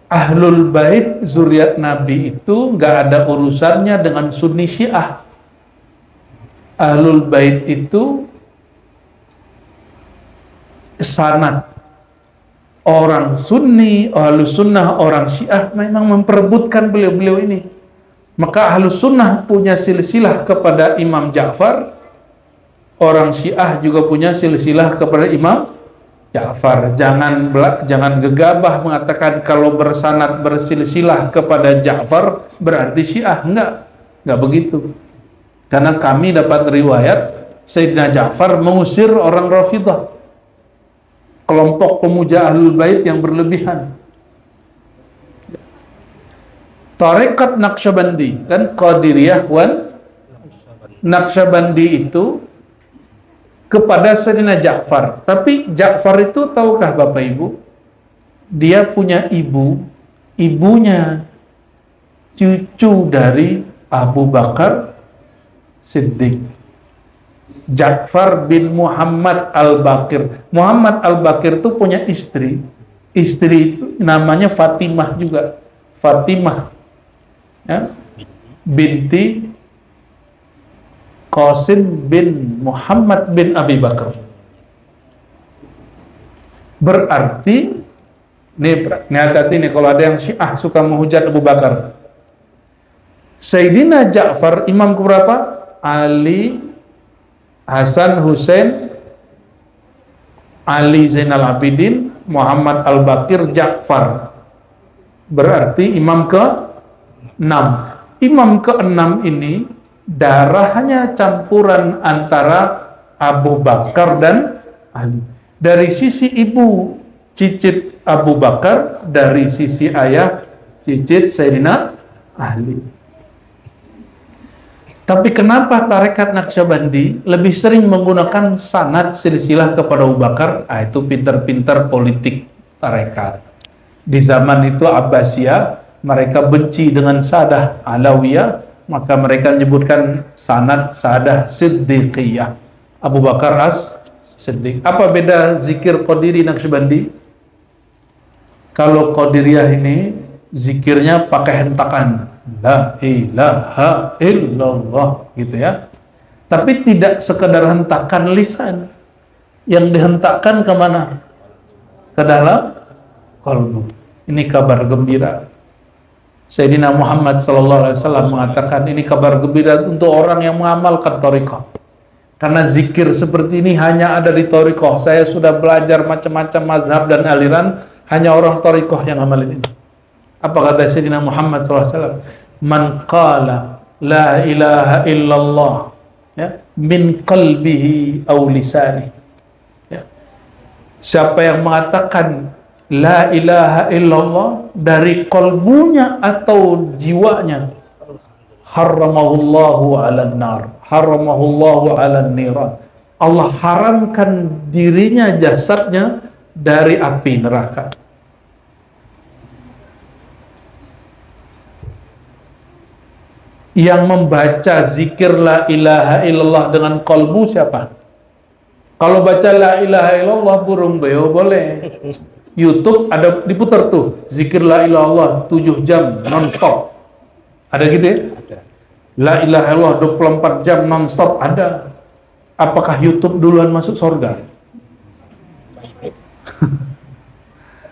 Ahlul Bait zuriat Nabi itu nggak ada urusannya dengan Sunni Syiah. Ahlul Bait itu sanad orang Sunni, Ahlus Sunnah, orang Syiah memang memperebutkan beliau-beliau ini. Maka Ahlus Sunnah punya silsilah kepada Imam Ja'far, orang Syiah juga punya silsilah kepada Imam Ja'far. Jangan gegabah mengatakan kalau bersanad bersilsilah kepada Ja'far berarti Syiah. Enggak begitu. Karena kami dapat riwayat Sayyidina Ja'far mengusir orang Rafidah, kelompok pemuja Ahlul Bait yang berlebihan. Tarekat Naqsyabandi, kan Qadiriyah wan Naqsyabandi itu kepada Sayyidina Ja'far. Tapi Ja'far itu tahukah Bapak Ibu? Dia punya ibunya cucu dari Abu Bakar Siddiq. Ja'far bin Muhammad Al-Baqir. Muhammad Al-Baqir itu punya istri. Istri itu namanya Fatimah juga. Fatimah ya, binti Qasim bin Muhammad bin Abi Bakar. Berarti nih hati-hati nih kalau ada yang Syiah suka menghujat Abu Bakar. Sayyidina Ja'far imam keberapa? Ali, Hasan, Husain, Ali Zainal Abidin, Muhammad Al-Baqir, Ja'far. Berarti imam ke-6. Imam ke-6 ini darahnya campuran antara Abu Bakar dan Ali. Dari sisi ibu cicit Abu Bakar, dari sisi ayah cicit Sayyidina Ali. Tapi kenapa tarekat Naqsyabandi lebih sering menggunakan sanad silsilah kepada Abu Bakar? Itu pinter-pinter politik tarekat. Di zaman itu Abbasiyah, mereka benci dengan Sadah Alawiyah, maka mereka menyebutkan sanad Sadah Siddiqiyah. Abu Bakar As-Siddiq. Apa beda zikir Qadiri Naqsyabandi? Kalau Qadiriyah ini zikirnya pakai hentakan, la ilaha illallah gitu ya. Tapi tidak sekedar hentakan lisan. Yang dihentakkan kemana? Ke dalam kalbu. Ini kabar gembira. Sayyidina Muhammad SAW mengatakan ini kabar gembira untuk orang yang mengamalkan thariqah. Karena zikir seperti ini hanya ada di thariqah. Saya sudah belajar macam-macam mazhab dan aliran, Hanya orang thariqah yang amalin ini. Apa kata Sayyidina Muhammad SAW? Man qala la ilaha illallah, ya, min qalbihi aw lisani. Ya. Siapa yang mengatakan la ilaha illallah dari kalbunya atau jiwanya, haramahullahu 'alan nar, haramahullahu 'alan niran. Allah haramkan dirinya, jasadnya dari api neraka. Yang membaca zikir la ilaha illallah dengan kalbu siapa? Kalau baca la ilaha illallah burung beo boleh. YouTube ada diputar tuh, zikir la ilaha illallah 7 jam non-stop. Ada gitu ya? Ada. La ilaha illallah 24 jam non-stop ada. Apakah YouTube duluan masuk surga?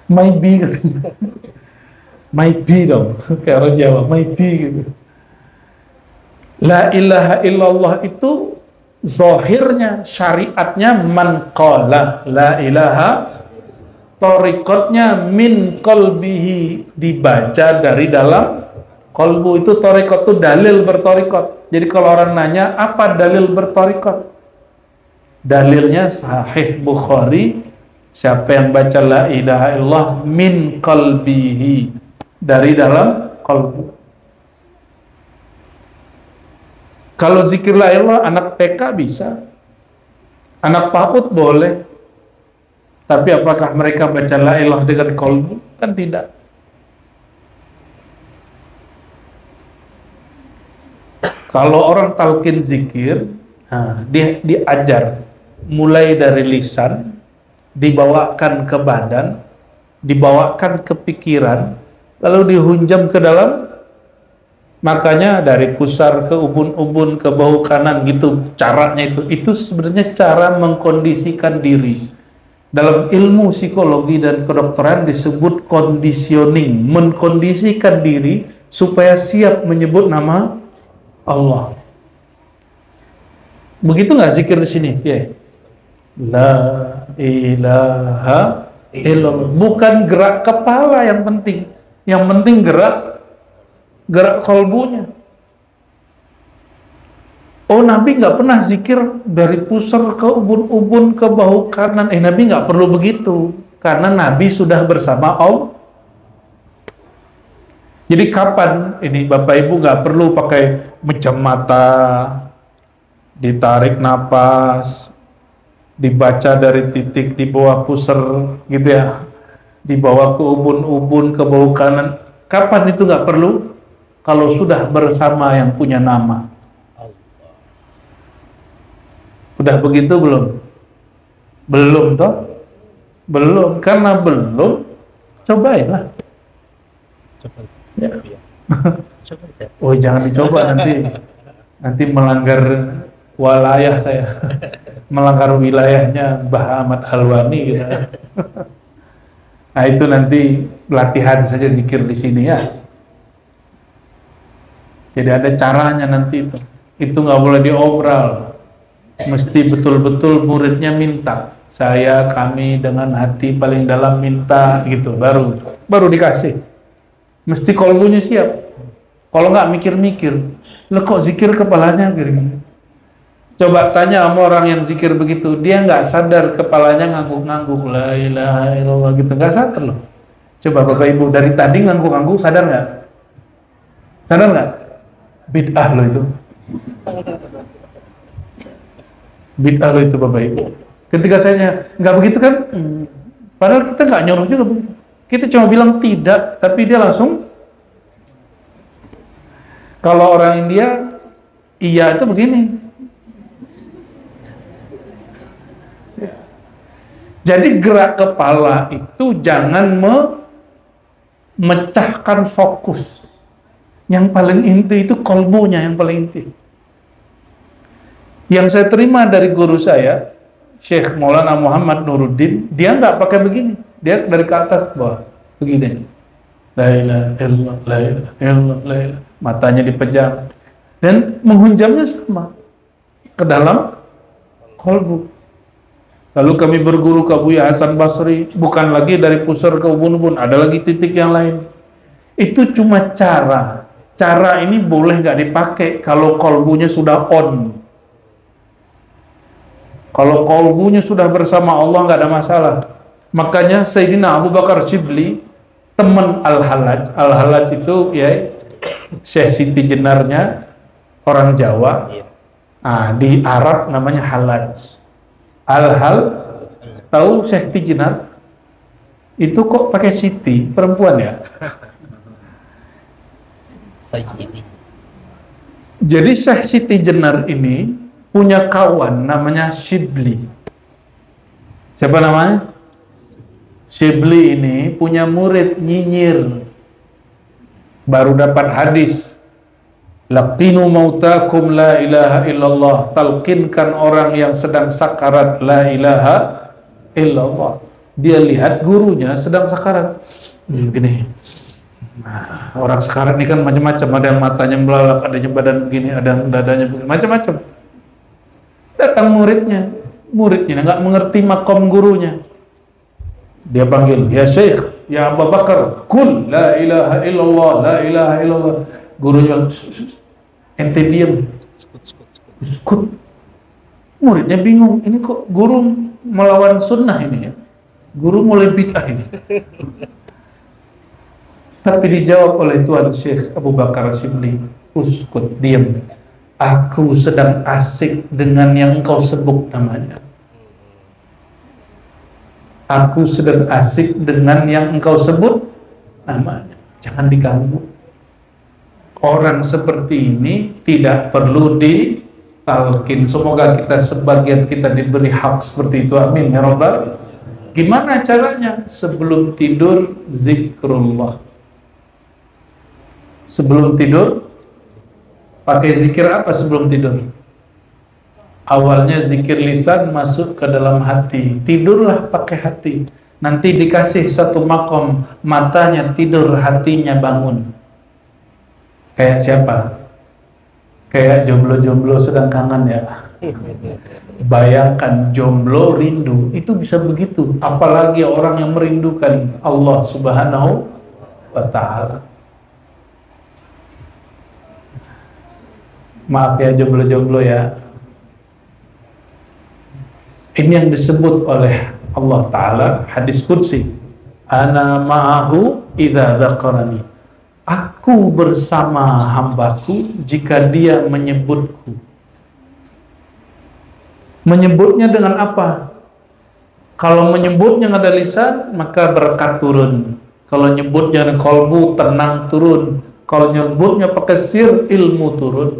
Maybe katanya. Maybe dong, kayak orang Jawa, maybe gitu. La ilaha illallah itu zahirnya, syariatnya man qala la ilaha, thariqatnya min qalbihi, dibaca dari dalam qalbu. Itu thariqat, itu dalil berthariqat. Jadi kalau orang nanya apa dalil berthariqat, dalilnya Sahih Bukhari, siapa yang baca la ilaha illallah min qalbihi, dari dalam qalbu. Kalau zikir la ilaha, anak TK bisa, anak PAUD boleh, tapi apakah mereka baca la ilaha dengan qalbu? Kan tidak. Kalau orang talqin zikir, dia diajar mulai dari lisan, dibawakan ke badan, dibawakan ke pikiran, lalu dihunjam ke dalam. Makanya dari pusar ke ubun-ubun ke bahu kanan gitu caranya itu sebenarnya cara mengkondisikan diri. Dalam ilmu psikologi dan kedokteran disebut conditioning, mengkondisikan diri supaya siap menyebut nama Allah. Begitu nggak zikir di sini? Ya. La ilaha illallah. Bukan gerak kepala yang penting. Yang penting gerak kalbunya. Oh, Nabi nggak pernah zikir dari pusar ke ubun-ubun ke bahu kanan. Nabi nggak perlu begitu, karena Nabi sudah bersama Allah. Jadi kapan ini Bapak Ibu nggak perlu pakai mejam mata, ditarik napas, dibaca dari titik di bawah pusar gitu ya, dibawa ke ubun-ubun ke bahu kanan. Kapan itu nggak perlu? Kalau sudah bersama yang punya nama. Udah begitu belum? Belum toh? Belum, karena belum, cobainlah. Coba. Ya. Coba aja. Oh, jangan dicoba nanti melanggar wilayah saya. Melanggar wilayahnya Mbah Ahmad Halwani gitu. Nah, itu nanti latihan saja zikir di sini ya. Jadi ada caranya nanti itu. Itu nggak boleh diobral. Mesti betul-betul muridnya minta. Kami dengan hati paling dalam minta gitu. Baru dikasih. Mesti kalbunya siap. Kalau nggak mikir-mikir, lo kok zikir kepalanya gini. Coba tanya sama orang yang zikir begitu, dia nggak sadar kepalanya ngangguk-ngangguk la ilaha illallah gitu, nggak sadar loh. Coba Bapak Ibu dari tadi ngangguk-ngangguk, sadar nggak? Sadar nggak? Bid'ah loh itu. Bid'ah loh itu Bapak Ibu. Ketika saya nggak begitu kan, padahal kita nggak nyuruh juga begitu. Kita cuma bilang tidak, tapi dia langsung. Kalau orang India, iya itu begini. Jadi gerak kepala itu jangan memecahkan fokus. Yang paling inti itu kalbunya yang paling inti. Yang saya terima dari guru saya, Syekh Maulana Muhammad Nuruddin, dia nggak pakai begini. Dia dari ke atas ke bawah. Begini. La ilaha illallah, la ilaha illallah, la ilaha. Matanya dipejam. Dan menghunjamnya sama. Ke dalam kalbu. Lalu kami berguru ke Buya Hasan Basri, bukan lagi dari pusar ke ubun-ubun, ada lagi titik yang lain. Itu cuma cara. Cara ini boleh nggak dipakai kalau kolbunya sudah on. Kalau kolbunya sudah bersama Allah nggak ada masalah. Makanya Sayyidina Abu Bakar Shibli, teman Al-Hallaj. Al-Hallaj itu ya Syekh Siti Jenarnya orang Jawa. Di Arab namanya Hallaj. Al-Hal, tahu Syekh Siti Jenar? Itu kok pakai Siti, perempuan ya? Jadi Syekh Siti Jenar ini punya kawan namanya Shibli. Siapa namanya? Shibli ini punya murid nyinyir. Baru dapat hadis. Laqinu mautakum la ilaha illallah. Talqinkan orang yang sedang sakarat la ilaha illallah. Dia lihat gurunya sedang sakarat. Begini. Nah, orang sekarat ini kan macam-macam. Ada yang matanya melalak, ada yang badan begini, ada yang dadanya begini, macam-macam. Datang muridnya. Muridnya nggak mengerti makom gurunya. Dia panggil, ya Syekh, ya Abu Bakar, kul la ilaha illallah, la ilaha illallah. Gurunya, ente diam. Skut. Muridnya bingung, ini kok guru melawan sunnah ini ya? Guru mulai bid'ah ini. Tapi dijawab oleh Tuan Syekh Abu Bakar Shibli, uskut, diam. Aku sedang asik dengan yang engkau sebut namanya. Aku sedang asik dengan yang engkau sebut namanya. Jangan diganggu. Orang seperti ini tidak perlu ditalkin. Semoga kita sebagian kita diberi hak seperti itu. Amin ya Rabbal. Gimana caranya? Sebelum tidur zikrullah. Sebelum tidur pakai zikir apa sebelum tidur? Awalnya zikir lisan masuk ke dalam hati. Tidurlah pakai hati. Nanti dikasih satu makom, matanya tidur, hatinya bangun. Kayak siapa? Kayak jomblo-jomblo sedang kangen ya. Bayangkan jomblo rindu, itu bisa begitu. Apalagi orang yang merindukan Allah Subhanahu wa Ta'ala. Maaf ya jomblo-jomblo ya. Ini yang disebut oleh Allah Ta'ala hadis qudsi. Ana ma'ahu idza dzakarani. Aku bersama hambaku jika dia menyebutku. Menyebutnya dengan apa? Kalau menyebutnya ada lisan, maka berkat turun. Kalau nyebutnya dengan kolbu, tenang turun. Kalau nyebutnya pakai sir, ilmu turun.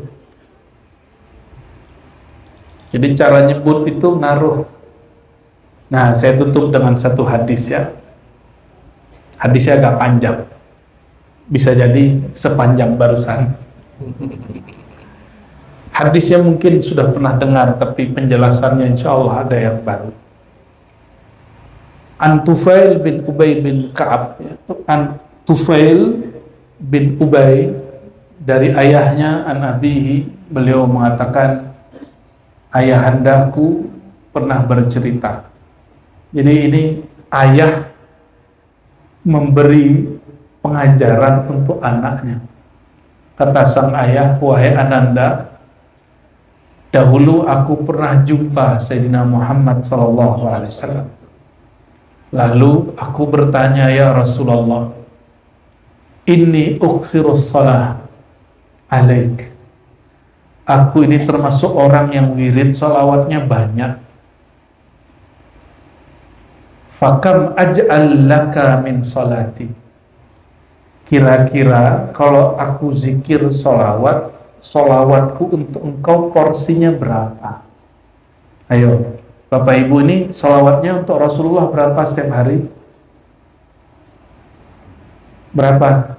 Jadi cara nyebut itu ngaruh. Nah, saya tutup dengan satu hadis ya. Hadisnya agak panjang. Bisa jadi sepanjang barusan. Hadisnya mungkin sudah pernah dengar, tapi penjelasannya insya Allah ada yang baru. An Tufail bin Ubay bin Ka'ab. An Tufail bin Ubay dari ayahnya an abihi, beliau mengatakan, ayahandaku pernah bercerita. Jadi ini ayah memberi pengajaran untuk anaknya. Kata sang ayah, wahai Ananda, dahulu aku pernah jumpa Sayyidina Muhammad SAW. Lalu aku bertanya, ya Rasulullah, inni uksirus salah alaik. Aku ini termasuk orang yang wirid salawatnya banyak. Fakam aj'al laka min salati. Kira-kira kalau aku zikir salawat, salawatku untuk engkau porsinya berapa? Ayo, Bapak Ibu, ini salawatnya untuk Rasulullah berapa setiap hari? Berapa?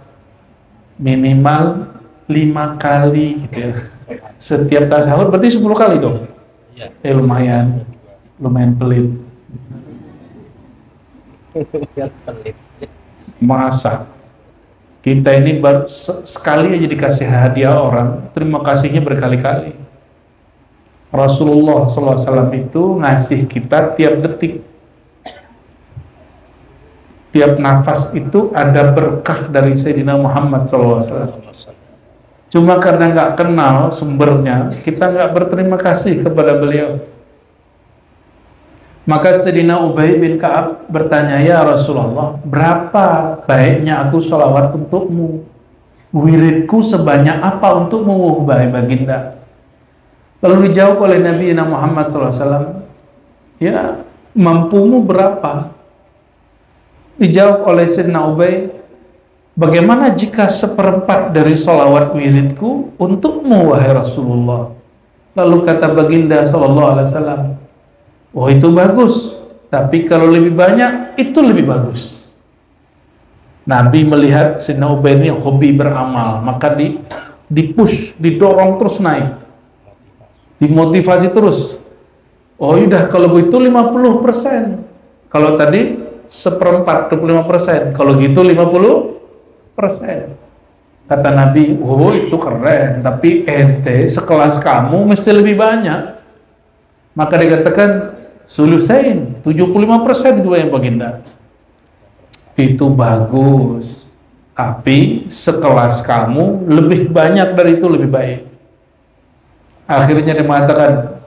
Minimal 5 kali gitu ya. Setiap tasyahud berarti 10 kali dong? Iya. Lumayan pelit. Masa kita ini sekali aja dikasih hadiah orang, terima kasihnya berkali-kali. Rasulullah SAW itu ngasih kita tiap detik, tiap nafas itu ada berkah dari Sayyidina Muhammad SAW. Cuma karena nggak kenal sumbernya, kita nggak berterima kasih kepada beliau. Maka Sayyidina Ubay bin Ka'ab bertanya, ya Rasulullah, berapa baiknya aku sholawat untukmu? Wiridku sebanyak apa untukmu, wahai baginda? Lalu dijawab oleh Nabi Muhammad SAW, ya mampumu berapa? Dijawab oleh Sayyidina Ubay, bagaimana jika seperempat dari sholawat wiridku untukmu, wahai Rasulullah? Lalu kata baginda SAW, oh itu bagus, tapi kalau lebih banyak itu lebih bagus. Nabi melihat Sayyidina Ubay ini hobi beramal, maka dipush, didorong terus naik, dimotivasi terus. Oh udah, kalau begitu 50%, kalau tadi seperempat 25%, kalau gitu 50%. Kata Nabi, oh itu keren, tapi ente sekelas kamu mesti lebih banyak. Maka dikatakan sulusain, 75% juga yang baginda. Itu bagus, tapi sekelas kamu lebih banyak dari itu lebih baik. Akhirnya dia mengatakan,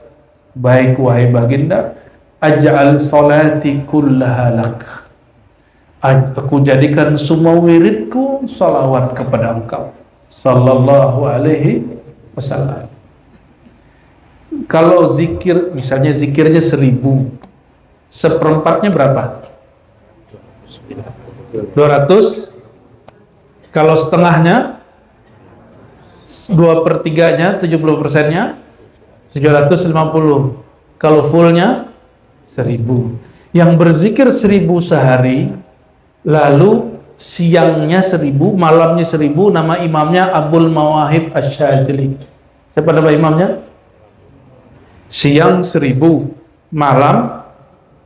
baik wahai baginda, aj'al salati kullaha lak, aku jadikan semua wiridku salawat kepada engkau sallallahu alaihi wasallam. Kalau zikir, misalnya zikirnya 1000, seperempatnya berapa? 200. Kalau setengahnya, 2/3-nya, 70%-nya 750. Kalau fullnya 1000. Yang berzikir 1000 sehari, lalu siangnya 1000, malamnya 1000, nama imamnya Abul Mawahib Asy-Syadzili. Siapa nama imamnya? Siang 1000, malam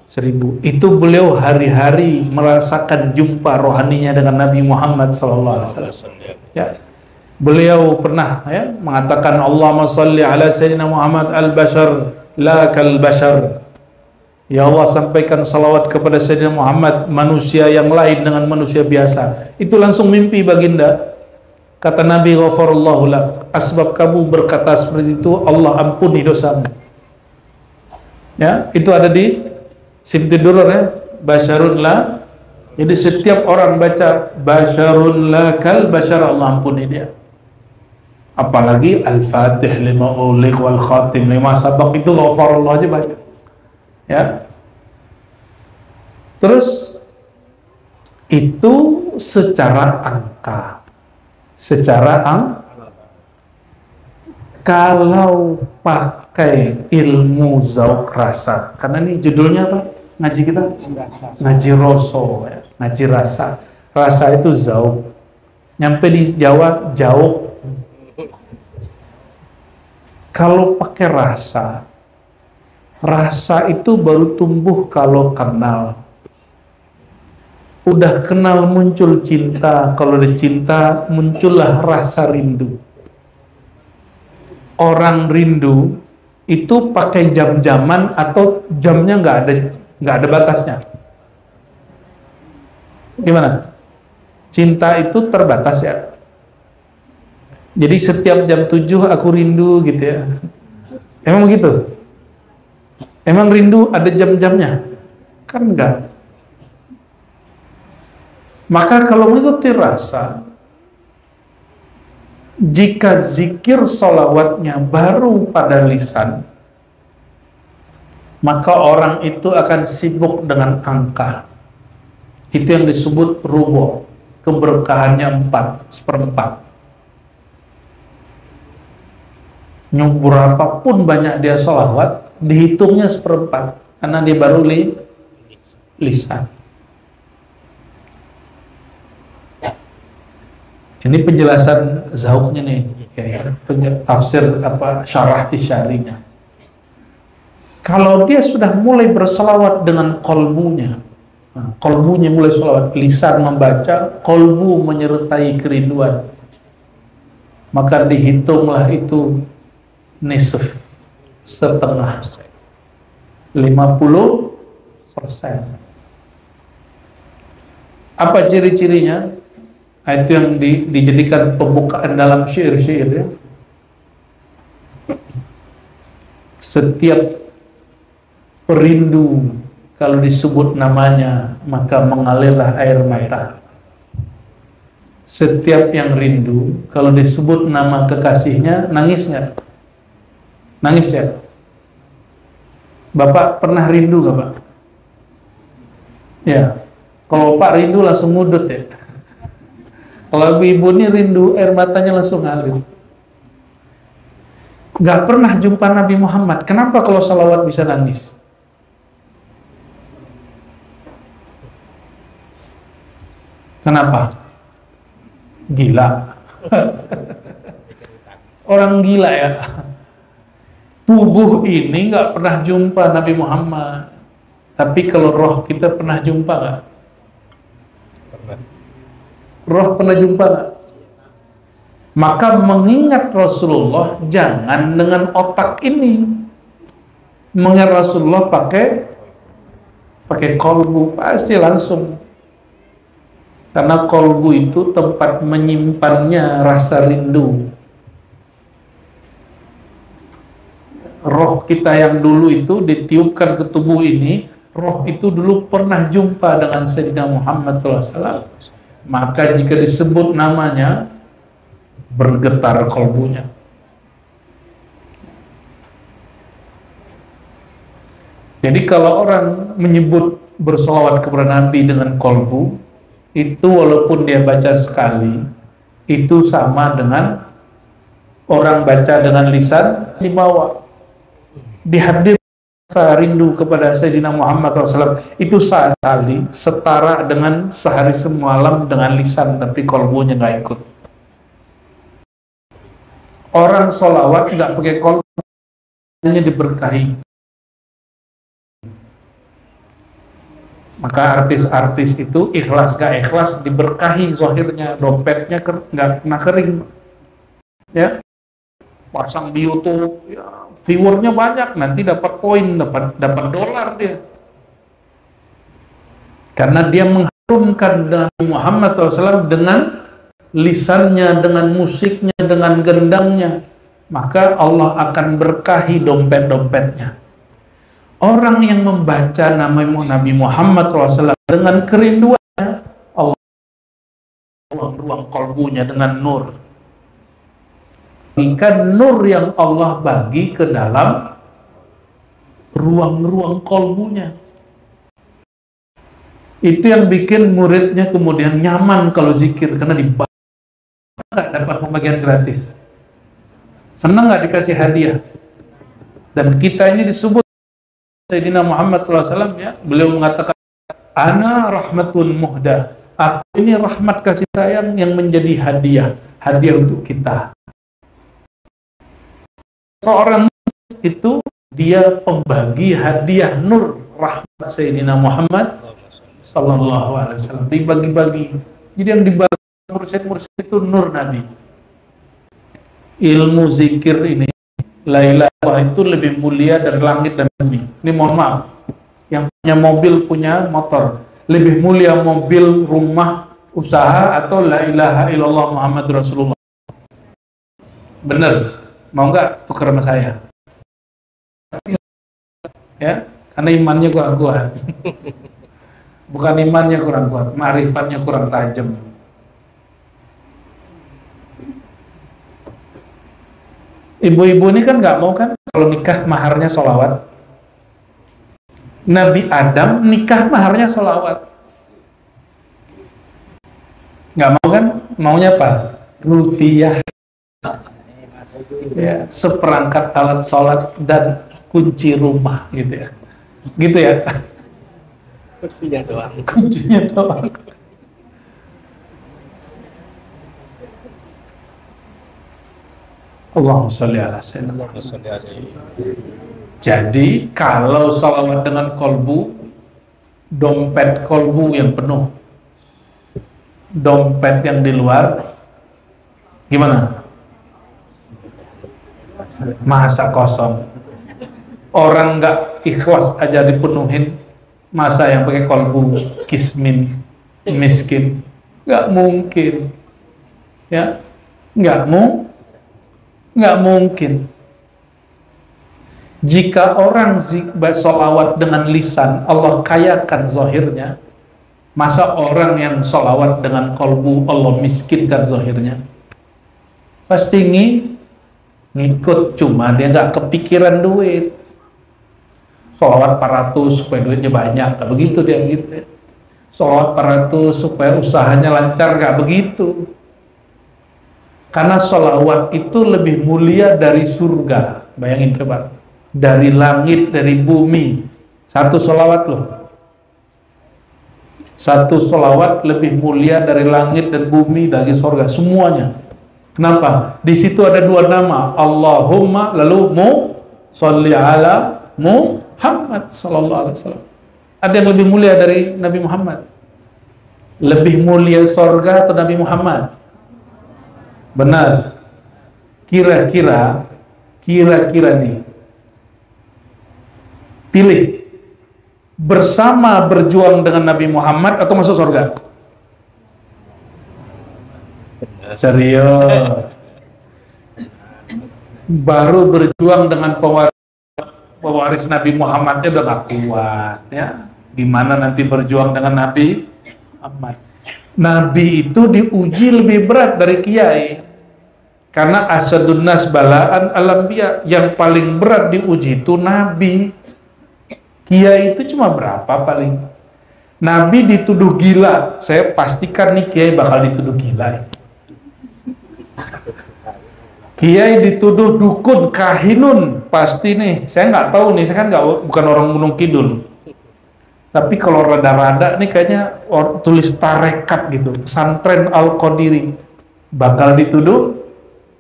1000. Itu beliau hari-hari merasakan jumpa rohaninya dengan Nabi Muhammad SAW. Ya, beliau pernah mengatakan, Allahumma salli ala Sayyidina Muhammad al-bashar la kal-bashar. Ya Allah, sampaikan salawat kepada Sayyidina Muhammad, manusia yang lain dengan manusia biasa. Itu langsung mimpi baginda. Kata Nabi, ghafarallahu lak, asbab kamu berkata seperti itu, Allah ampuni dosamu. Ya, itu ada di Simti Durur ya, basyarun la. Jadi setiap orang baca basyarun la kal bashar, Allah ampuni dia. Apalagi Al-Fatih lima uliq wal khatim lima sabaq, itu ghafarullah aja baca. Ya. Terus itu secara angka. Kalau pakai ilmu zauq rasa, karena ini judulnya apa? Ngaji kita? Ngaji roso, ya. Ngaji rasa. Rasa itu zauq. Nyampe di Jawa, jauh. Kalau pakai rasa, rasa itu baru tumbuh kalau kenal. Udah kenal muncul cinta, kalau ada cinta muncullah rasa rindu. Orang rindu itu pakai jam-jaman atau jamnya nggak ada batasnya. Gimana? Cinta itu terbatas ya. Jadi setiap jam 7 aku rindu gitu ya. Emang begitu? Emang rindu ada jam-jamnya? Kan enggak. Maka kalau mengikuti rasa, jika zikir sholawatnya baru pada lisan, maka orang itu akan sibuk dengan angka. Itu yang disebut rubu', keberkahannya 4/4. Berapapun banyak dia sholawat, dihitungnya 1/4, karena dia baru lisan. Ini penjelasan zauqnya nih, tafsir syarah isyarinya. Kalau dia sudah mulai bersolawat dengan kolbunya, kolbunya mulai solawat, lisan membaca, kolbu menyertai kerinduan, maka dihitunglah itu nisf, setengah, 50%. Apa ciri-cirinya? Itu yang dijadikan pembukaan dalam syair-syair ya. Setiap perindu kalau disebut namanya maka mengalirlah air mata. Setiap yang rindu kalau disebut nama kekasihnya nangis nggak? Nangis ya? Bapak pernah rindu nggak Pak? Ya. Kalau Pak rindu langsung ngudut ya. Kalau ibu ini rindu air matanya langsung ngalir. Nggak pernah jumpa Nabi Muhammad. Kenapa kalau salawat bisa nangis? Kenapa? Gila. Orang gila ya. Tubuh ini nggak pernah jumpa Nabi Muhammad. Tapi kalau roh kita pernah jumpa nggak? Pernah. Roh pernah jumpa nggak? Maka mengingat Rasulullah jangan dengan otak ini. Mengingat Rasulullah pakai kolbu, pasti langsung. Karena kolbu itu tempat menyimpannya rasa rindu. Roh kita yang dulu itu ditiupkan ke tubuh ini, roh itu dulu pernah jumpa dengan Sayyidina Muhammad SAW. Maka jika disebut namanya, bergetar kolbunya. Jadi kalau orang menyebut bersolawat kepada Nabi dengan kolbu, itu walaupun dia baca sekali, itu sama dengan orang baca dengan lisan dibawa. Dihadir rasa rindu kepada Sayyidina Muhammad SAW itu sekali setara dengan sehari semalam dengan lisan, tapi kolbunya nggak ikut. Orang solawat nggak pakai kolbu, hanya diberkahi. Maka artis-artis itu ikhlas gak ikhlas diberkahi zahirnya, dompetnya nggak pernah kering. Ya, pasang di YouTube, ya, viewernya banyak, nanti dapat poin, dapat dolar dia. Karena dia mengharumkan Nabi Muhammad SAW dengan lisannya, dengan musiknya, dengan gendangnya, maka Allah akan berkahi dompet-dompetnya. Orang yang membaca nama Nabi Muhammad SAW dengan kerinduannya, Allah ruang kolbunya dengan nur. Bagikan nur yang Allah bagi ke dalam ruang-ruang kolbunya. Itu yang bikin muridnya kemudian nyaman kalau zikir, karena nggak dapat pembagian gratis. Senang nggak dikasih hadiah? Dan kita ini disebut Sayyidina Muhammad SAW ya, beliau mengatakan, Ana rahmatun muhdah, aku ini rahmat kasih sayang yang menjadi hadiah untuk kita. Seorang itu dia pembagi hadiah nur rahmat Sayyidina Muhammad Sallallahu Alaihi Wasallam, dibagi-bagi. Jadi yang dibagi mursyid-mursyid itu nur Nabi. Ilmu zikir ini, la ilaha illallah, itu lebih mulia dari langit dan bumi. Ini mohon maaf, yang punya mobil, punya motor, lebih mulia mobil, rumah, usaha, atau la ilaha illallah Muhammad Rasulullah? Bener? Mau nggak tukar sama saya? Ya, karena imannya kurang kuat. Bukan imannya kurang kuat, ma'rifatnya kurang tajam. Ibu-ibu ini kan nggak mau kan kalau nikah maharnya sholawat. Nabi Adam nikah maharnya sholawat. Nggak mau kan? Maunya apa? Rupiah. Ya, seperangkat alat sholat dan kunci rumah gitu ya. Gitu ya. Kuncinya doang. Kuncinya doang. Allahumma sholli ala sayyidina. Jadi kalau salawat dengan kolbu, dompet kolbu yang penuh, dompet yang di luar gimana? Masa kosong. Orang nggak ikhlas aja dipenuhin, masa yang pakai kolbu kismin miskin? Nggak mungkin, ya, nggak mungkin. Jika orang sholawat dengan lisan, Allah kayakan zahirnya. Masa orang yang sholawat dengan kolbu, Allah miskinkan zahirnya? Pasti ngikut, cuma dia nggak kepikiran duit. Sholawat 400 supaya duitnya banyak, nggak begitu dia begitu. Sholawat 400 supaya usahanya lancar, nggak begitu. Karena sholawat itu lebih mulia dari surga. Bayangin coba, dari langit, dari bumi. Satu sholawat loh. Satu sholawat lebih mulia dari langit dan bumi, dari surga, semuanya. Kenapa? Di situ ada dua nama, Allahumma lalu sholli ala Muhammad sallallahu alaihi wasallam. Ada yang lebih mulia dari Nabi Muhammad? Lebih mulia surga atau Nabi Muhammad? Benar. Kira-kira nih, pilih bersama berjuang dengan Nabi Muhammad atau masuk surga? Serius. Baru berjuang dengan pewaris Nabi Muhammadnya udah gak kuat, ya. Gimana nanti berjuang dengan Nabi Muhammad? Nabi itu diuji lebih berat dari kiai. Karena asyadun nas balaan al-anbiya, yang paling berat diuji itu Nabi. Kiai itu cuma berapa paling? Nabi dituduh gila, saya pastikan nih kiai bakal dituduh gila. Kiai dituduh dukun, kahinun, pasti nih. Saya nggak tahu nih, saya kan bukan orang Gunung Kidul. Tapi kalau rada-rada nih kayaknya tulis tarekat gitu, pesantren Al-Qadiri, bakal dituduh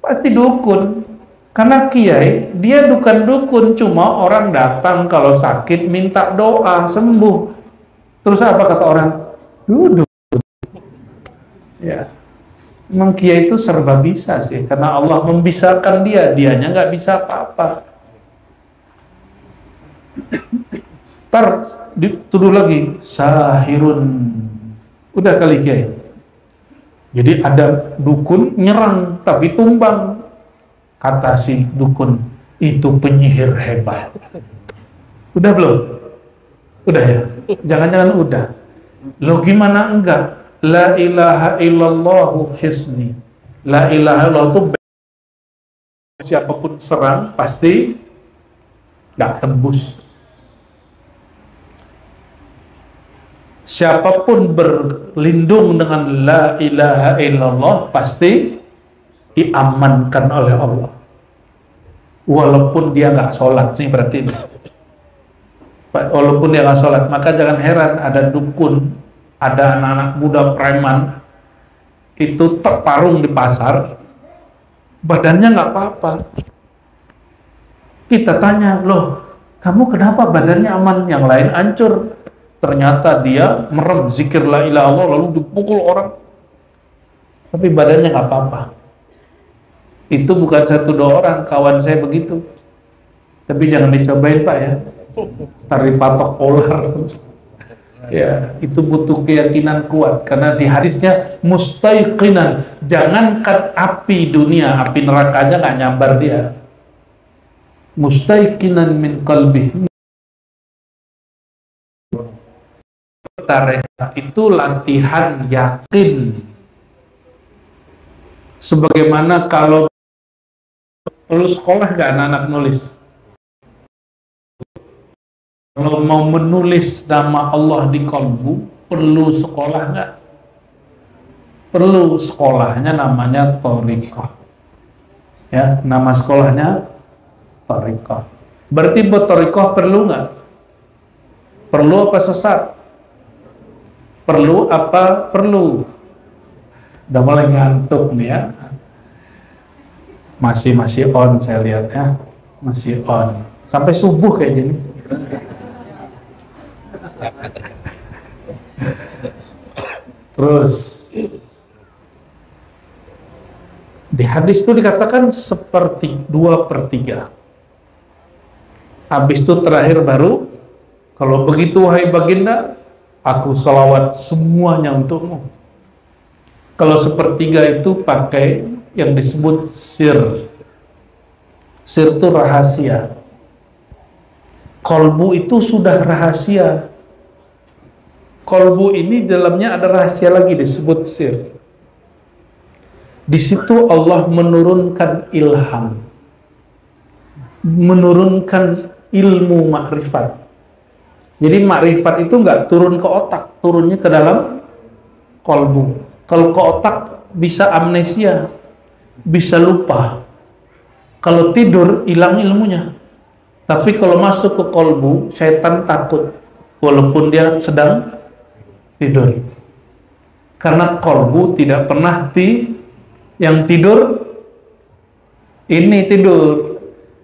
pasti dukun. Karena kiai, dia bukan dukun, cuma orang datang kalau sakit minta doa sembuh. Terus apa kata orang? Duduk. Ya. Memang kiai itu serba bisa sih, karena Allah membisakan dianya nggak bisa apa-apa. Ntar dituduh lagi, sahirun. Udah kali kiai. Jadi ada dukun nyerang, tapi tumbang. Kata si dukun, itu penyihir hebat. Udah belum? Udah ya? Jangan-jangan udah. Lo gimana enggak? La ilaha illallahu hisni. La ilaha illallah itu siapapun serang pasti nggak tembus. Siapapun berlindung dengan la ilaha illallah pasti diamankan oleh Allah. Walaupun dia nggak sholat nih berarti. Walaupun dia nggak sholat, maka jangan heran ada dukun, ada anak-anak muda preman itu terparung di pasar, badannya nggak apa-apa. Kita tanya, loh, kamu kenapa badannya aman, yang lain hancur? Ternyata dia merem zikir la ilaha illallah lalu dipukul orang, tapi badannya nggak apa-apa. Itu bukan satu dua orang, kawan saya begitu. Tapi jangan dicobain Pak ya, tarik patok polar. Ya, itu butuh keyakinan kuat, karena di hadisnya mustaiqinan, jangankan api dunia, api nerakanya nggak nyambar dia. Mustaiqinan min qalbi. Tarekat itu latihan yakin. Sebagaimana kalau perlu sekolah nggak anak-anak nulis? Kalau mau menulis nama Allah di kolbu, perlu sekolah nggak? Perlu, sekolahnya namanya thariqah. Ya, nama sekolahnya thariqah. Berarti buat thariqah perlu nggak? Perlu apa sesat? Perlu apa perlu? Udah mulai ngantuk nih ya. Masih on saya lihat ya. Masih on. Sampai subuh kayak gini. Terus di hadis itu dikatakan seperti 2/3. Habis itu terakhir baru, kalau begitu wahai baginda, aku salawat semuanya untukmu. Kalau sepertiga itu pakai yang disebut sir. Sir itu rahasia. Kolbu itu sudah rahasia. Kolbu ini dalamnya ada rahasia lagi disebut sir. Di situ Allah menurunkan ilham, menurunkan ilmu makrifat. Jadi makrifat itu nggak turun ke otak, turunnya ke dalam kolbu. Kalau ke otak bisa amnesia, bisa lupa. Kalau tidur hilang ilmunya. Tapi kalau masuk ke kolbu, setan takut walaupun dia sedang tidur. Karena kolbu tidak pernah yang tidur ini tidur.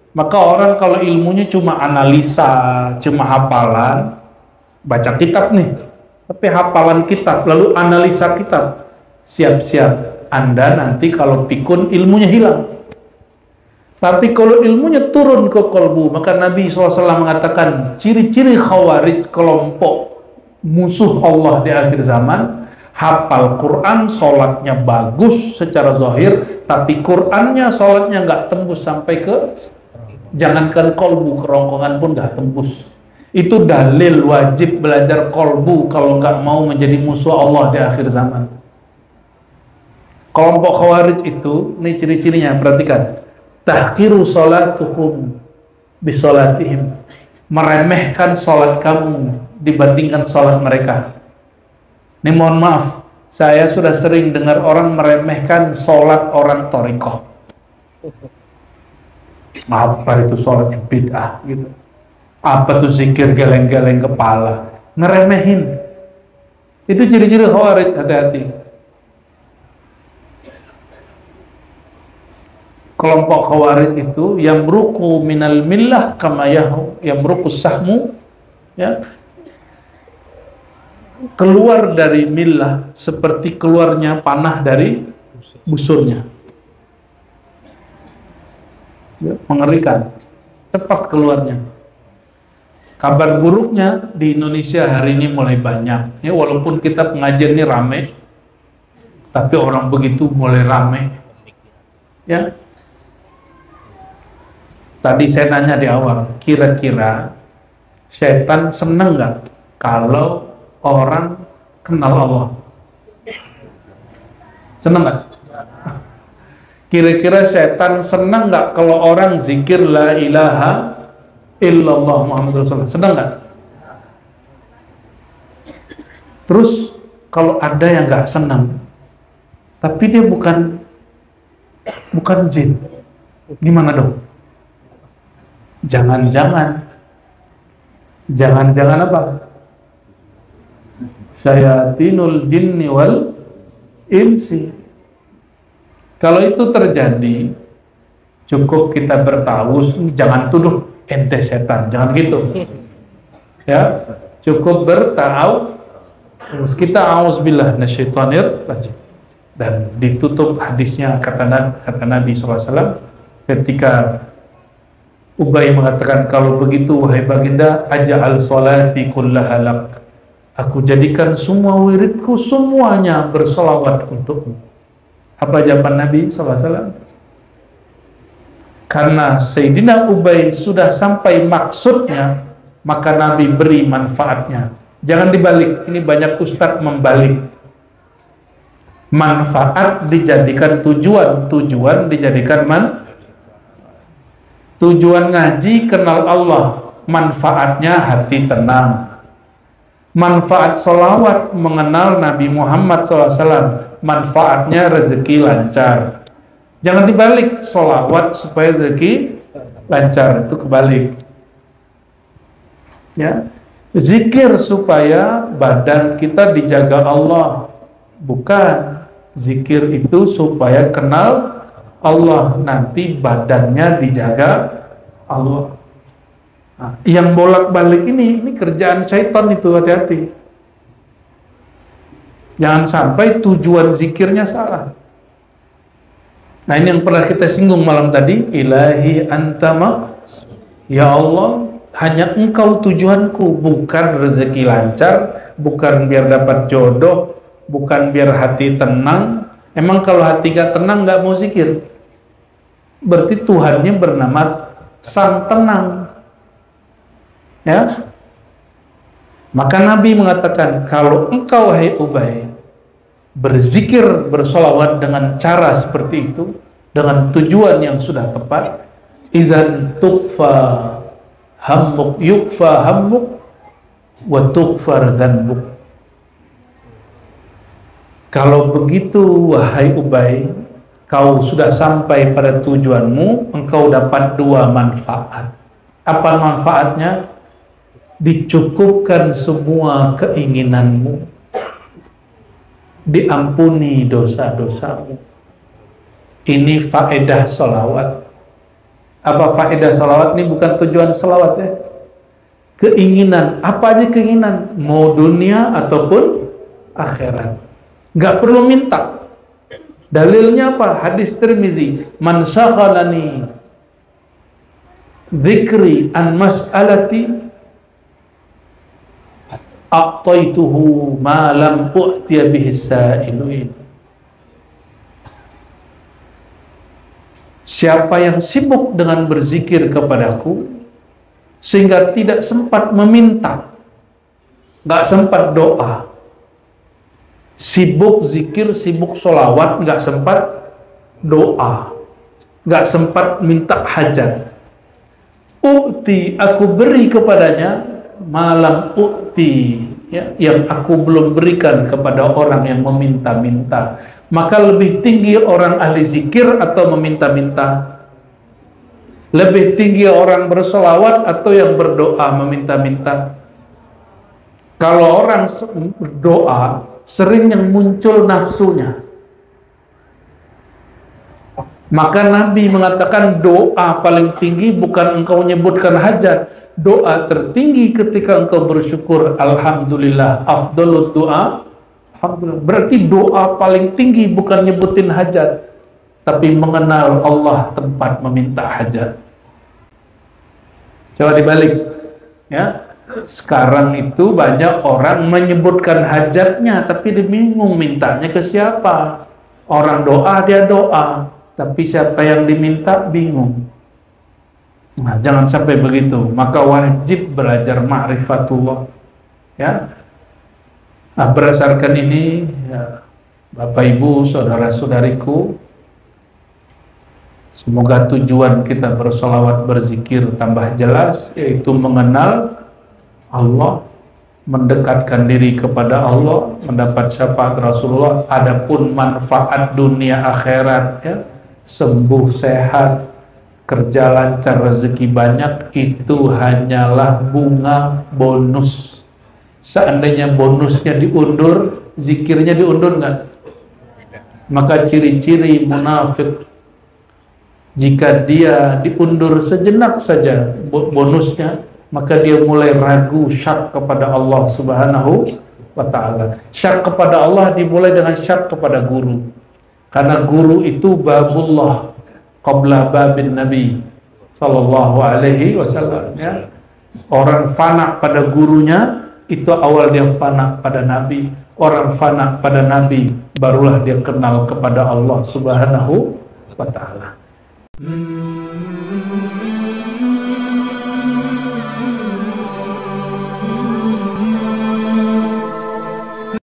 Maka orang kalau ilmunya cuma analisa, cuma hafalan, baca kitab nih, tapi hafalan kitab, lalu analisa kitab, siap-siap Anda nanti kalau pikun ilmunya hilang. Tapi kalau ilmunya turun ke kolbu, maka Nabi SAW mengatakan ciri-ciri khawarij, kelompok musuh Allah di akhir zaman, hafal Quran, sholatnya bagus secara zahir, tapi Qurannya, sholatnya nggak tembus sampai ke, jangankan kolbu, kerongkongan pun nggak tembus. Itu dalil wajib belajar kolbu kalau nggak mau menjadi musuh Allah di akhir zaman. Kelompok khawarij itu, ini ciri-cirinya, perhatikan. Tahqiru sholatuhum bisolatihim, meremehkan sholat kamu dibandingkan sholat mereka. Ini mohon maaf, saya sudah sering dengar orang meremehkan sholat orang thariqah. Apa itu sholatnya bid'ah gitu? Apa tuh zikir geleng-geleng kepala? Ngeremehin. Itu ciri-ciri khawarij, hati-hati. Kelompok khawarij itu yang yamruqu minal millah kama yamruqu sahmu, ya, keluar dari millah seperti keluarnya panah dari busurnya, ya, mengerikan, cepat keluarnya. Kabar buruknya di Indonesia hari ini mulai banyak, ya, walaupun kita pengajian ini rame, tapi orang begitu mulai rame, ya. Tadi saya nanya di awal, kira-kira setan seneng nggak kalau orang kenal Allah? Seneng nggak? Kira-kira setan seneng nggak kalau orang zikir la ilaha illallah Muhammad Rasulullah? Seneng nggak? Terus kalau ada yang nggak seneng, tapi dia bukan jin, gimana dong? Jangan-jangan apa? Syayatinul jinni wal insi. Kalau itu terjadi, cukup kita bertawus, jangan tuduh ente setan, jangan gitu. Ya, cukup bertawus, kita auzubillah minasyaitonir rajim. Dan ditutup hadisnya kata Nabi SAW ketika Ubay mengatakan, kalau begitu wahai baginda, aja'al sholati kullaha lak, aku jadikan semua wiridku semuanya bersolawat untukmu. Apa jawaban Nabi SAW? Karena Sayyidina Ubay sudah sampai maksudnya, maka Nabi beri manfaatnya. Jangan dibalik, ini banyak ustadz membalik. Manfaat dijadikan tujuan dijadikan tujuan ngaji kenal Allah, manfaatnya hati tenang. Manfaat sholawat mengenal Nabi Muhammad SAW, manfaatnya rezeki lancar. Jangan dibalik, sholawat supaya rezeki lancar, itu kebalik. Ya, zikir supaya badan kita dijaga Allah, bukan. Zikir itu supaya kenal Allah, nanti badannya dijaga Allah. Nah, yang bolak-balik ini kerjaan syaitan itu, hati-hati. Jangan sampai tujuan zikirnya salah. Nah, ini yang pernah kita singgung malam tadi, ilahi antama, ya Allah, hanya engkau tujuanku, bukan rezeki lancar, bukan biar dapat jodoh, bukan biar hati tenang. Emang kalau hati gak tenang gak mau zikir? Berarti Tuhannya bernama Sang Tenang. Ya. Maka Nabi mengatakan, kalau engkau wahai Ubay berzikir, bersolawat dengan cara seperti itu, dengan tujuan yang sudah tepat, idzan tukfa hammuk, yukfa hammuk wa tughfar dhanbuk. Kalau begitu wahai Ubay, kau sudah sampai pada tujuanmu, engkau dapat dua manfaat. Apa manfaatnya? Dicukupkan semua keinginanmu, diampuni dosa-dosamu. Ini faedah solawat. Apa faedah solawat? Ini bukan tujuan solawat ya. Keinginan, apa aja keinginan, mau dunia ataupun akhirat. Nggak perlu minta. Dalilnya apa? Hadis Tirmizi, man syaghalani dzikri an mas'alati a'taituhu ma lam u'tiya bihi sa'ilin. Siapa yang sibuk dengan berzikir kepadaku sehingga tidak sempat meminta, nggak sempat doa, sibuk zikir, sibuk solawat, nggak sempat doa, nggak sempat minta hajat, u'ti, aku beri kepadanya malam ukti, ya, yang aku belum berikan kepada orang yang meminta-minta. Maka lebih tinggi orang ahli zikir atau meminta-minta? Lebih tinggi orang bersolawat atau yang berdoa meminta-minta? Kalau orang berdoa, sering yang muncul nafsunya. Maka Nabi mengatakan doa paling tinggi bukan engkau menyebutkan hajat. Doa tertinggi ketika engkau bersyukur, alhamdulillah, afdalud doa, alhamdulillah. Berarti doa paling tinggi bukan nyebutin hajat, tapi mengenal Allah tempat meminta hajat. Coba dibalik, ya. Sekarang itu banyak orang menyebutkan hajatnya, tapi dia bingung mintanya ke siapa. Orang doa, dia doa, tapi siapa yang diminta bingung. Nah, jangan sampai begitu. Maka wajib belajar ma'rifatullah. Ya. Nah, berdasarkan ini, ya, Bapak Ibu, saudara-saudariku, semoga tujuan kita bersolawat, berzikir tambah jelas, yaitu mengenal Allah, mendekatkan diri kepada Allah, mendapat syafaat Rasulullah. Adapun manfaat dunia akhirat, ya, sembuh sehat, kerja lancar, rezeki banyak, itu hanyalah bunga bonus. Seandainya bonusnya diundur, zikirnya diundur nggak? Maka ciri-ciri munafik, jika dia diundur sejenak saja bonusnya, maka dia mulai ragu, syak kepada Allah Subhanahu wa ta'ala. Syak kepada Allah dimulai dengan syak kepada guru. Karena guru itu babullah qabla babin Nabi sallallahu alaihi wasallam, ya. Orang fana pada gurunya, itu awal dia fana pada Nabi. Orang fana pada Nabi, barulah dia kenal kepada Allah Subhanahu wa ta'ala.